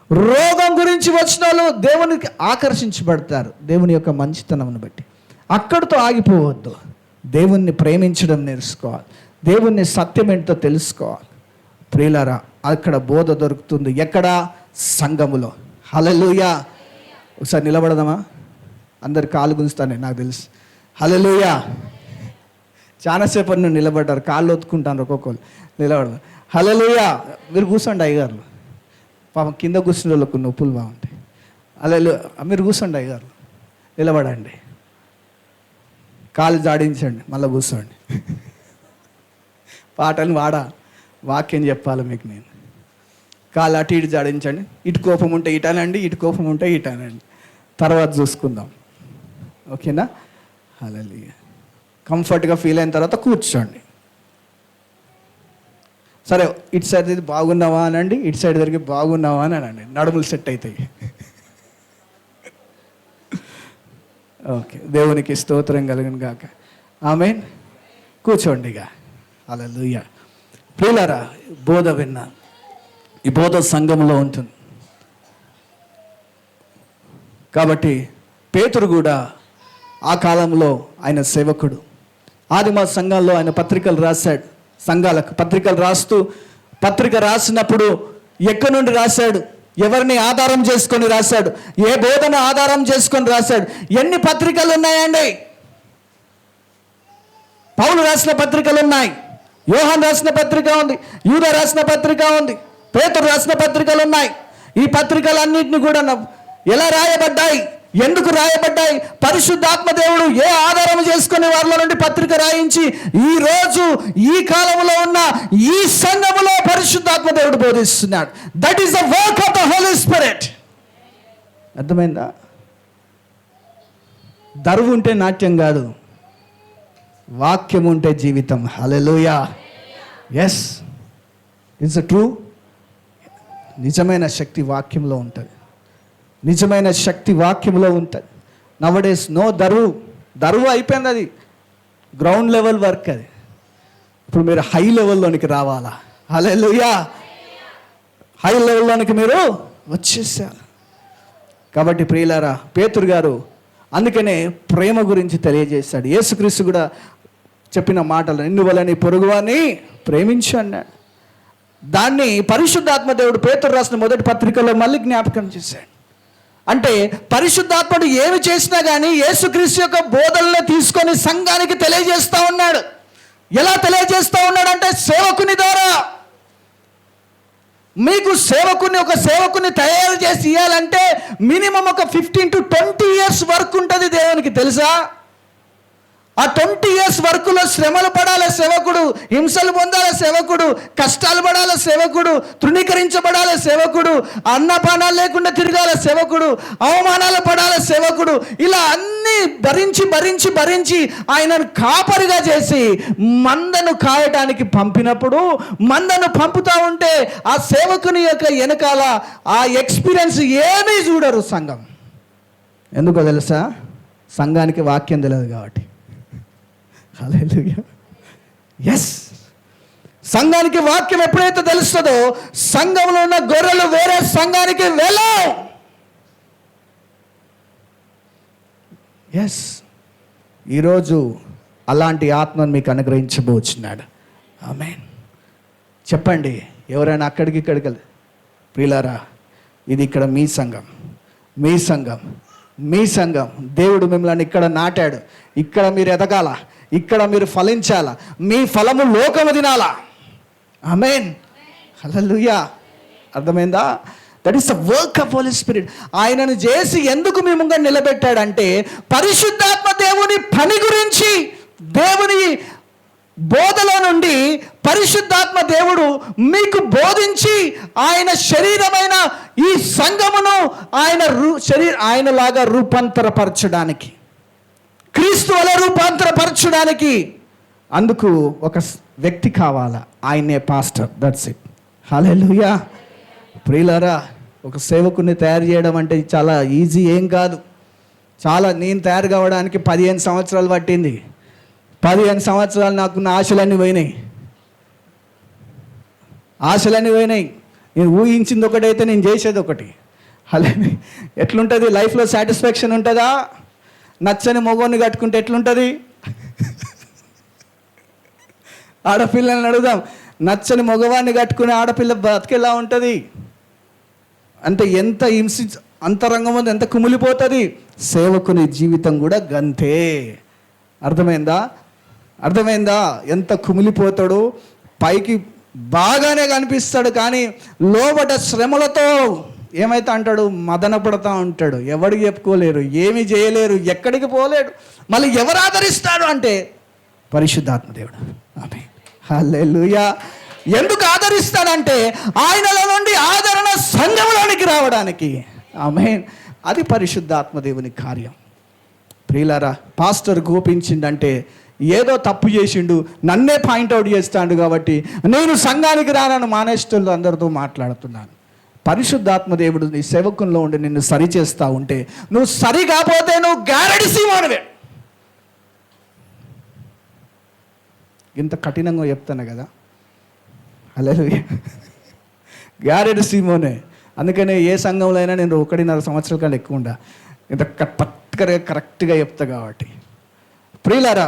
రోగం గురించి వచ్చిన వాళ్ళు దేవునికి ఆకర్షించబడతారు దేవుని యొక్క మంచితనమును బట్టి. అక్కడితో ఆగిపోవద్దు. దేవుణ్ణి ప్రేమించడం నేర్చుకోవాలి. దేవుణ్ణి సత్యం ఏంటో తెలుసుకోవాలి ప్రియులారా. అక్కడ బోధ దొరుకుతుంది. ఎక్కడ? సంఘములో. హల్లెలూయా. ఒకసారి నిలబడదామా? అందరు కాళ్ళు గుంజుతానే నాకు తెలుసు. హల్లెలూయా. చాలాసేపు నువ్వు నిలబడ్డారు, కాళ్ళు ఒత్తుకుంటాను ఒక్కొక్కరు. నిలబడదాం. హల్లెలూయా. మీరు కూర్చోండి అయ్యగారులు. పాపం కింద కూర్చున్న వాళ్ళకు నొప్పులు బాగుంటాయి. హల్లెలూయా. మీరు కూర్చోండి అయ్యగారు, నిలబడండి, కాళ్ళు జాడించండి, మళ్ళీ కూర్చోండి. పాటలు వాక్యం చెప్పాలి మీకు నేను. కాళ్ళు అటు ఇటు జాడించండి. ఇటు కోపం ఉంటే ఇటానండి, ఇటు కోపం ఉంటే ఇటానండి. తర్వాత చూసుకుందాం, ఓకేనా? హల్లెలూయా. కంఫర్ట్గా ఫీల్ అయిన తర్వాత కూర్చోండి. సరే, ఇటు సైడ్ ఇది బాగున్నావా అనండి, ఇటు సైడ్ దగ్గరికి బాగున్నావా అని అనండి. నడుములు సెట్ అవుతాయి. ఓకే, దేవునికి స్తోత్రం కలుగును గాక. ఆమేన్. కూర్చోండి ఇక. హల్లెలూయా. ప్రియులారా, బోధ విన్నా. ఈ బోధ సంఘంలో ఉంటుంది. కాబట్టి పేతురు కూడా ఆ కాలంలో ఆయన సేవకుడు. ఆదిమ సంఘాల్లో ఆయన పత్రికలు రాశాడు. సంఘాలకు పత్రికలు రాస్తూ, పత్రిక రాసినప్పుడు ఎక్కడి నుండి రాశాడు? ఎవరిని ఆధారం చేసుకొని రాశాడు? ఏ బోధన ఆధారం చేసుకొని రాశాడు? ఎన్ని పత్రికలు ఉన్నాయండి? పౌలు రాసిన పత్రికలు ఉన్నాయి, యోహాను రాసిన పత్రిక ఉంది, యూదా రాసిన పత్రిక ఉంది, పేతురు రాసిన పత్రికలు ఉన్నాయి. ఈ పత్రికలన్నింటినీ కూడా ఎలా రాయబడ్డాయి? ఎందుకు రాయబడ్డాయి? పరిశుద్ధాత్మ దేవుడు ఏ ఆధారం చేసుకుని వారిలో నుండి పత్రిక రాయించి ఈ రోజు ఈ కాలంలో ఉన్న ఈ సంఘములో పరిశుద్ధాత్మ దేవుడు బోధిస్తున్నాడు. That is the work of the Holi spirit. అర్థమైందా? దరువు ఉంటే నాట్యం కాదు, వాక్యం ఉంటే జీవితం. హల్లెలూయా. Yes, it's true. నిజమైన శక్తి వాక్యంలో ఉంటుంది. నిజమైన శక్తి వాక్యంలో ఉంటుంది. నవడేస్ నో దరువు అయిపోయింది. అది గ్రౌండ్ లెవెల్ వర్క్. అది ఇప్పుడు మీరు హై లెవెల్లోనికి రావాలా? హల్లెలూయా. హై లెవెల్లోనికి మీరు వచ్చేసారు. కాబట్టి ప్రియులారా, పేతురు గారు అందుకనే ప్రేమ గురించి తెలియజేశాడు. యేసుక్రీస్తు కూడా చెప్పిన మాటలు, నిన్ను వల్ల నీ పొరుగువాన్ని ప్రేమించు అన్నాడు. దాన్ని పరిశుద్ధాత్మ దేవుడు పేతురు రాసిన మొదటి పత్రికలో మళ్ళీ జ్ఞాపకం చేశాడు. అంటే పరిశుద్ధాత్ముడు ఏమి చేసినా కానీ యేసుక్రీస్తు యొక్క బోధనలో తీసుకొని సంఘానికి తెలియజేస్తూ ఉన్నాడు. ఎలా తెలియజేస్తూ ఉన్నాడు అంటే సేవకుని ద్వారా. మీకు ఒక సేవకుని తయారు చేసి ఇవ్వాలంటే మినిమం ఒక 15 to 20 years వర్క్ ఉంటుంది దేవునికి, తెలుసా? ఆ 20 years వర్క్లో శ్రమలు పడాలి సేవకుడు, హింసలు పొందాలి సేవకుడు, కష్టాలు పడాలి సేవకుడు, తృణీకరించబడాలి సేవకుడు, అన్నపానాలు లేకుండా తిరగాలి సేవకుడు, అవమానాలు పడాలి సేవకుడు. ఇలా అన్నీ భరించి ఆయనను కాపరిగా చేసి మందను కాయడానికి పంపినప్పుడు, మందను పంపుతూ ఉంటే ఆ సేవకుని యొక్క వెనకాల ఆ ఎక్స్పీరియన్స్ ఏమీ చూడరు సంఘం. ఎందుకో తెలుసా? సంఘానికి వాక్యం తెలియదు కాబట్టి. హల్లెలూయా. ఎస్, సంఘానికి వాక్యం ఎప్పుడైతే తెలుస్తుందో సంఘంలో ఉన్న గొర్రెలు వేరే సంఘానికి వెళ్ళవు. ఎస్, ఈరోజు అలాంటి ఆత్మను మీకు అనుగ్రహించబోచున్నాడు. ఆమేన్. చెప్పండి, ఎవరైనా అక్కడికి ఇక్కడికి ప్రియులారా, ఇది ఇక్కడ మీ సంఘం. దేవుడు మిమ్మల్ని ఇక్కడ నాటాడు. ఇక్కడ మీరు ఎదగాల, ఇక్కడ మీరు ఫలించాలా, మీ ఫలము లోకము తినాలా. ఆమేన్. హల్లెలూయా. అర్థమైందా? That is the work of Holy Spirit. ఆయనను చేసి ఎందుకు మీ ముందు నిలబెట్టాడంటే పరిశుద్ధాత్మ దేవుని పని గురించి, దేవుని బోధలో నుండి పరిశుద్ధాత్మ దేవుడు మీకు బోధించి ఆయన శరీరమైన ఈ సంఘమును ఆయనలాగా రూపాంతరపరచడానికి, క్రీస్తు వలె రూపాంతరపరచడానికి అందుకు ఒక వ్యక్తి కావాలా. ఆయనే పాస్టర్. That's it. హల్లెలూయా. ప్రియులారా, ఒక సేవకుని తయారు చేయడం అంటే చాలా ఈజీ ఏం కాదు. నేను తయారు కావడానికి 15 సంవత్సరాలు పట్టింది. 15 సంవత్సరాలు నాకున్న ఆశలన్నీ పోయినాయి. నేను ఊహించింది ఒకటైతే నేను చేసేది ఒకటి. అలానే ఎట్లుంటుంది లైఫ్లో? సాటిస్ఫాక్షన్ ఉంటుందా? నచ్చని మగవాన్ని కట్టుకుంటే ఎట్లుంటుంది? ఆడపిల్లల్ని అడుగుదాం, నచ్చని మగవాన్ని కట్టుకునే ఆడపిల్ల బతికేలా ఉంటుంది అంటే ఎంత అంతరంగం ఉంది, ఎంత కుమిలిపోతుంది. సేవకుని జీవితం కూడా గంతే. అర్థమైందా? ఎంత కుమిలిపోతాడు. పైకి బాగానే కనిపిస్తాడు, కానీ లోబట శ్రమలతో ఏమైతే అంటాడు, మదన పడతా ఉంటాడు. ఎవరికి చెప్పుకోలేరు, ఏమి చేయలేరు, ఎక్కడికి పోలేడు. మళ్ళీ ఎవరు ఆదరిస్తాడు అంటే పరిశుద్ధాత్మ దేవుడు. ఆమేన్. హల్లెలూయా. ఎందుకు ఆదరిస్తాడంటే ఆయనలో నుండి ఆదరణ సంఘంలోనికి రావడానికి. ఆమేన్. అది పరిశుద్ధాత్మ దేవుని కార్యం. ప్రియులారా, పాస్టర్ కోపించిందంటే ఏదో తప్పు చేసిండు, నన్నే పాయింట్అవుట్ చేస్తాడు కాబట్టి నేను సంఘానికి రానని మానేస్తులు అందరితో మాట్లాడుతున్నాను. పరిశుద్ధాత్మ దేవుడు నీ సేవకుల్లో ఉండి నిన్ను సరి చేస్తూ ఉంటే, నువ్వు సరి కాకపోతే నువ్వు గారడి సీమోనువే. ఇంత కఠినంగా చెప్తాను కదా. హల్లెలూయా. గారెడి సీమోనే. అందుకనే ఏ సంఘంలో అయినా నేను 1.5 సంవత్సరాల కన్నా ఎక్కువ ఉండా, ఇంత కరెక్ట్గా చెప్తా కాబట్టి. ప్రియులారా,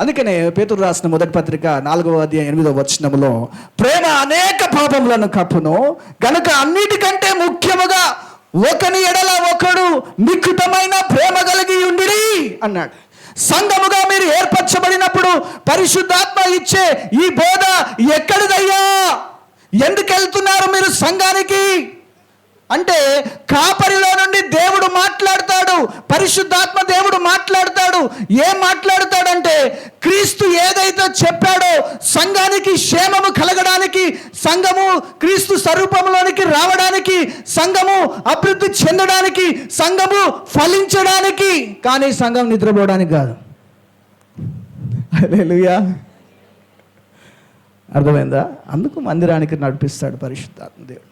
అందుకనే పేతురు రాసిన మొదటి పత్రిక 4వ అధ్యాయం 8వ వచనములో ప్రేమ అనేక పాపములను కప్పును గనుక అన్నిటికంటే ముఖ్యముగా ఒకని ఎడల ఒకడు మిక్కుటమైన ప్రేమ కలిగి ఉండిరి అన్నాడు. సంఘముగా మీరు ఏర్పరచబడినప్పుడు పరిశుద్ధాత్మ ఇచ్చే ఈ బోధ ఎక్కడిదయ్యా? ఎందుకు వెళ్తున్నారు మీరు సంఘానికి అంటే, కాపరిలో నుండి దేవుడు మాట్లాడతాడు, పరిశుద్ధాత్మ దేవుడు మాట్లాడతాడు. ఏం మాట్లాడతాడంటే, క్రీస్తు ఏదైతే చెప్పాడో సంఘానికి క్షేమము కలగడానికి, సంఘము క్రీస్తు స్వరూపంలోనికి రావడానికి, సంఘము అభివృద్ధి చెందడానికి, సంఘము ఫలించడానికి, కానీ సంఘం నిద్రపోవడానికి కాదు. హల్లెలూయా. అర్థమైందా? అందుకు మందిరానికి నడిపిస్తాడు పరిశుద్ధాత్మ దేవుడు.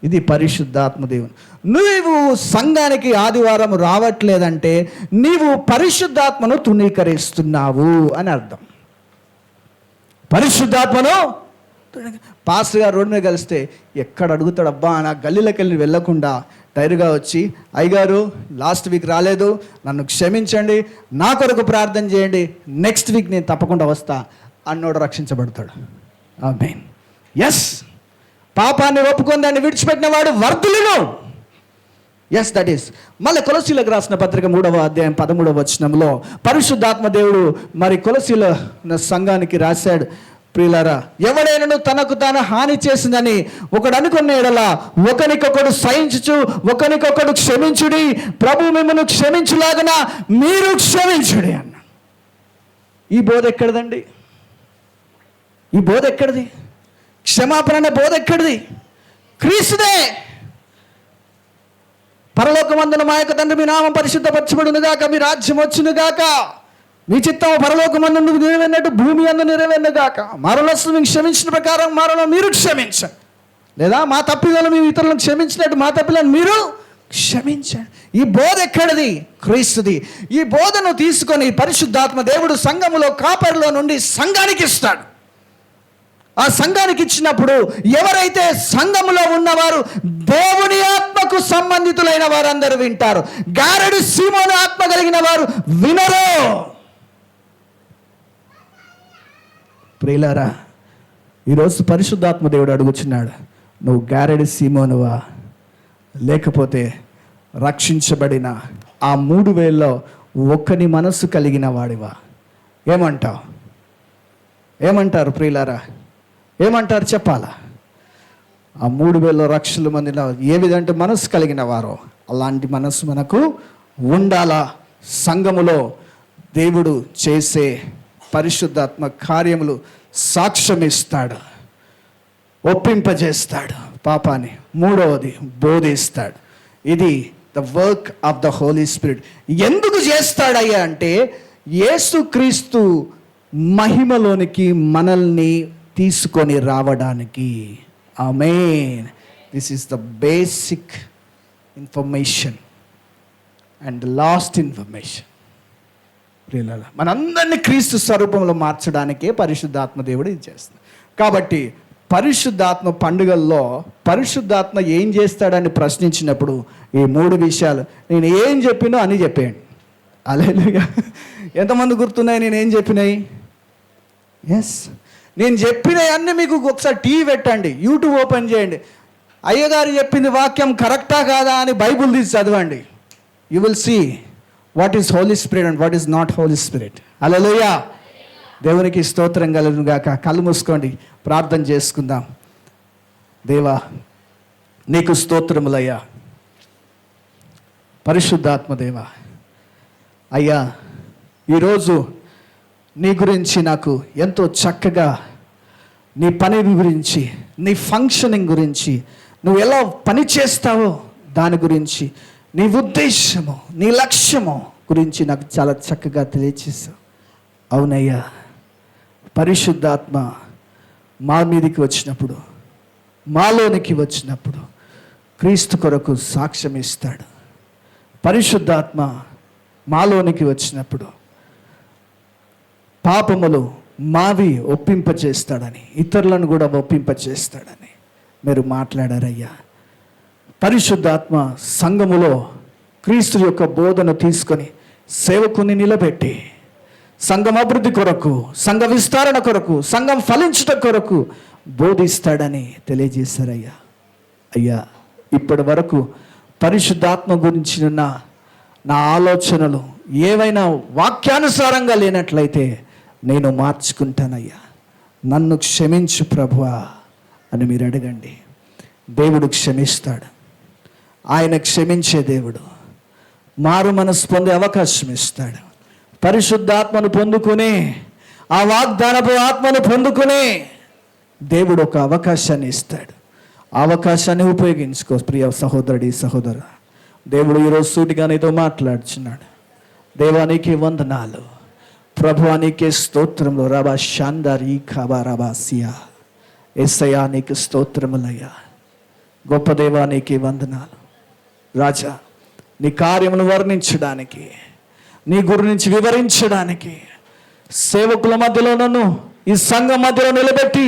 ఇది పరిశుద్ధాత్మ దేవుడు. నువ్వు సంఘానికి ఆదివారం రావట్లేదంటే నీవు పరిశుద్ధాత్మను తృణీకరిస్తున్నావు అని అర్థం. పరిశుద్ధాత్మను పాస్టర్ గారు రోడ్డు మీద కలిస్తే ఎక్కడ అడుగుతాడు, అబ్బా నా గల్లీలోకి వెళ్ళి వెళ్ళకుండా డైరుగా వచ్చి, అయ్యగారు లాస్ట్ వీక్ రాలేదు, నన్ను క్షమించండి, నా కొరకు ప్రార్థన చేయండి, నెక్స్ట్ వీక్ నేను తప్పకుండా వస్తా అన్నోడు రక్షించబడతాడు. ఆమేన్. ఎస్, పాపాన్ని ఒప్పుకొని దాన్ని విడిచిపెట్టిన వాడు వర్ధులను. Yes, that is. మళ్ళీ కొలసీలకు రాసిన పత్రిక 3వ అధ్యాయం 13వ వచనంలో పరిశుద్ధాత్మ దేవుడు మరి కొలసీల సంఘానికి రాశాడు, ప్రియులారా, ఎవడైనను తనకు తాను హాని చేసిందని ఒకడు అనుకున్న ఎడల ఒకరికొకడు సహించుచు ఒకరికొకడు క్షమించుడి, ప్రభు మిమ్మల్ని క్షమించులాగన మీరు క్షమించుడి అన్న. ఈ బోధ ఎక్కడిదండి? ఈ బోధ ఎక్కడిది? క్షమాపణ అనే బోధ ఎక్కడిది? క్రీస్తుదే. పరలోకమందున మా యొక్క తండ్రి మీ నామం పరిశుద్ధపరచబడును గాక, మీ రాజ్యం వచ్చును గాక, మీ చిత్తం పరలోకమందు నెరవేరినట్టు భూమి అందు నెరవేరును గాక, మరణస్తులు మీకు క్షమించిన ప్రకారం మరణ మీరు క్షమించండి, లేదా మా తప్పిదాలను మేము ఇతరులను క్షమించినట్టు మా తప్పిదాలను మీరు క్షమించండి. ఈ బోధ ఎక్కడిది? క్రీస్తుది. ఈ బోధను తీసుకొని పరిశుద్ధాత్మ దేవుడు సంఘములో కాపరిలో నుండి సంఘానికి ఇస్తాడు. ఆ సంఘానికి ఇచ్చినప్పుడు ఎవరైతే సంఘములో ఉన్నవారు దేవుని ఆత్మకు సంబంధితులైన వారందరూ వింటారు. గారెడు సీమోను ఆత్మ కలిగిన వారు వినరు. ప్రియులారా, ఈరోజు పరిశుద్ధాత్మ దేవుడు అడుగుచున్నాడు, నువ్వు గారెడు సీమోనువా, లేకపోతే రక్షించబడిన ఆ 3000లో ఒక్కని మనస్సు కలిగిన వాడివా? ఏమంటావు? ఏమంటారు ప్రియులారా? ఏమంటారు చెప్పాలా? ఆ 3000 లక్షల మందిలో ఏ విధంగా మనస్సు కలిగిన వారో అలాంటి మనస్సు మనకు ఉండాలా. సంఘములో దేవుడు చేసే పరిశుద్ధాత్మ కార్యములు సాక్ష్యం ఇస్తాడు, ఒప్పింపజేస్తాడు పాపాన్ని. 3వది బోధిస్తాడు. ఇది the work of the Holi spirit. ఎందుకు చేస్తాడయ్యా అంటే యేసుక్రీస్తు మహిమలోనికి మనల్ని తీసుకొని రావడానికి. ఆమేన్. This is the basic information and last information. మనందరినీ క్రీస్తు స్వరూపంలో మార్చడానికే పరిశుద్ధాత్మ దేవుడు ఇది చేస్తుంది. కాబట్టి పరిశుద్ధాత్మ పండుగల్లో పరిశుద్ధాత్మ ఏం చేస్తాడని ప్రశ్నించినప్పుడు ఈ 3 విషయాలు నేను ఏం చెప్పినో అని చెప్పేయండి. హల్లెలూయా. ఎంతమంది గుర్తున్నాయి నేను ఏం చెప్పినాయి? ఎస్, నేను చెప్పినవన్నీ మీకు ఒకసారి టీవీ పెట్టండి, యూట్యూబ్ ఓపెన్ చేయండి, అయ్యగారు చెప్పింది వాక్యం కరెక్టా కాదా అని బైబుల్ తీసి చదవండి. You will see what is holy spirit and what is not holy spirit. హల్లెలూయా. దేవునికి స్తోత్రం కలుగును గాక. కళ్ళు మూసుకోండి, ప్రార్థన చేసుకుందాం. దేవా, నీకు స్తోత్రములయ్యా. పరిశుద్ధాత్మ దేవా, అయ్యా, ఈరోజు నీ గురించి నాకు ఎంతో చక్కగా నీ పని గురించి, నీ ఫంక్షనింగ్ గురించి, నువ్వు ఎలా పని చేస్తావో దాని గురించి, నీ ఉద్దేశము, నీ లక్ష్యము గురించి నాకు చాలా చక్కగా తెలియచేసావు. అవునయ్యా, పరిశుద్ధాత్మ మా మీదికి వచ్చినప్పుడు, మాలోనికి వచ్చినప్పుడు క్రీస్తు కొరకు సాక్ష్యం ఇస్తాడు. పరిశుద్ధాత్మ మాలోనికి వచ్చినప్పుడు పాపములు మావి ఒప్పింపచేస్తాడని, ఇతరులను కూడా ఒప్పింపచేస్తాడని మీరు మాట్లాడారయ్యా. పరిశుద్ధాత్మ సంఘములో క్రీస్తు యొక్క బోధన తీసుకొని సేవకుని నిలబెట్టి సంఘం అభివృద్ధి కొరకు, సంఘ విస్తరణ కొరకు, సంఘం ఫలించుట కొరకు బోధిస్తాడని తెలియజేశారయ్యా. అయ్యా, ఇప్పటి వరకు పరిశుద్ధాత్మ గురించి నా ఆలోచనలు ఏవైనా వాక్యానుసారంగా లేనట్లయితే నేను మార్చుకుంటానయ్యా, నన్ను క్షమించు ప్రభువా అని మీరు అడగండి. దేవుడు క్షమిస్తాడు. ఆయన క్షమించే దేవుడు. మారు మనసు పొందే అవకాశం ఇస్తాడు. పరిశుద్ధాత్మను పొందుకునే, ఆ వాగ్దానపు ఆత్మను పొందుకునే దేవుడు ఒక అవకాశాన్ని ఇస్తాడు. ఆ అవకాశాన్ని ఉపయోగించుకో ప్రియ సహోదరుడి, సహోదరు. దేవుడు ఈరోజు సూటిగా నీతో మాట్లాడుచున్నాడు. దేవానికి వందనాలు, ప్రభువానికి స్తోత్రములు. రబా శాందారి ఖబా రబాసియా. యేసయ్యా నీకు స్తోత్రములయ్యా. గొప్ప దేవానికి వందనాలు. రాజా, నీ కార్యములు వర్ణించడానికి, నీ గురించి వివరించడానికి, సేవకుల మధ్యలో నన్ను ఈ సంఘం మధ్యలో నిలబెట్టి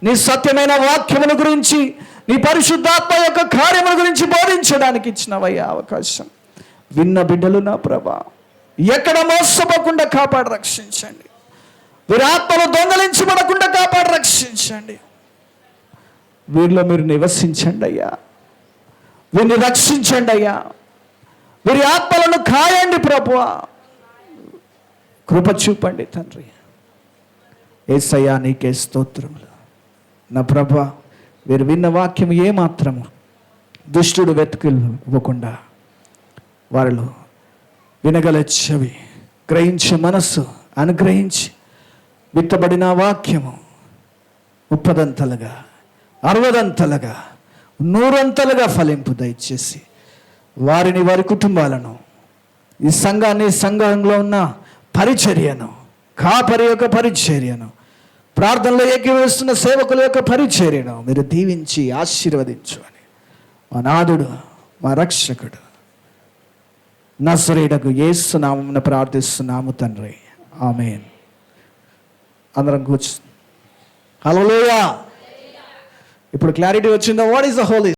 నీ సత్యమైన వాక్యముల గురించి, నీ పరిశుద్ధాత్మ యొక్క కార్యముల గురించి బోధించడానికి ఇచ్చినవయ్యా అవకాశం. విన్న బిడ్డలు నా ప్రభా ఎక్కడ మోసపోకుండా కాపాడి రక్షించండి. వీరి ఆత్మలు దొంగలించబడకుండా కాపాడి రక్షించండి. వీరిలో మీరు నివసించండి అయ్యా, వీరిని రక్షించండి అయ్యా, వీరి ఆత్మలను కాయండి ప్రభువా, కృప చూపండి తండ్రి. యేసయ్యా నీకే స్తోత్రములు. నా ప్రభా వీరు విన్న వాక్యం ఏమాత్రము దుష్టుడు వెతుకువ్వకుండా వారిలో వినగల చెవి, గ్రహించే మనస్సు అనుగ్రహించి విత్తబడిన వాక్యము 30ంతలుగా 60ంతలుగా 100ంతలుగా ఫలింపు దయచేసి వారిని, వారి కుటుంబాలను, ఈ సంఘాన్ని, సంఘంలో ఉన్న పరిచర్యను, కాపరి యొక్క పరిచర్యను, ప్రార్థనలో ఏకీభవిస్తున్న సేవకుల యొక్క పరిచర్యను మీరు దీవించి ఆశీర్వదించు అని మా నాథుడు, మా రక్షకుడు నజరేయుడగు యేసు నామమున ప్రార్థిస్తున్నాము తండ్రి. ఆమేన్. అందరం కూర్చు. హల్లెలూయా. ఇప్పుడు క్లారిటీ వచ్చిందా? What is the Holi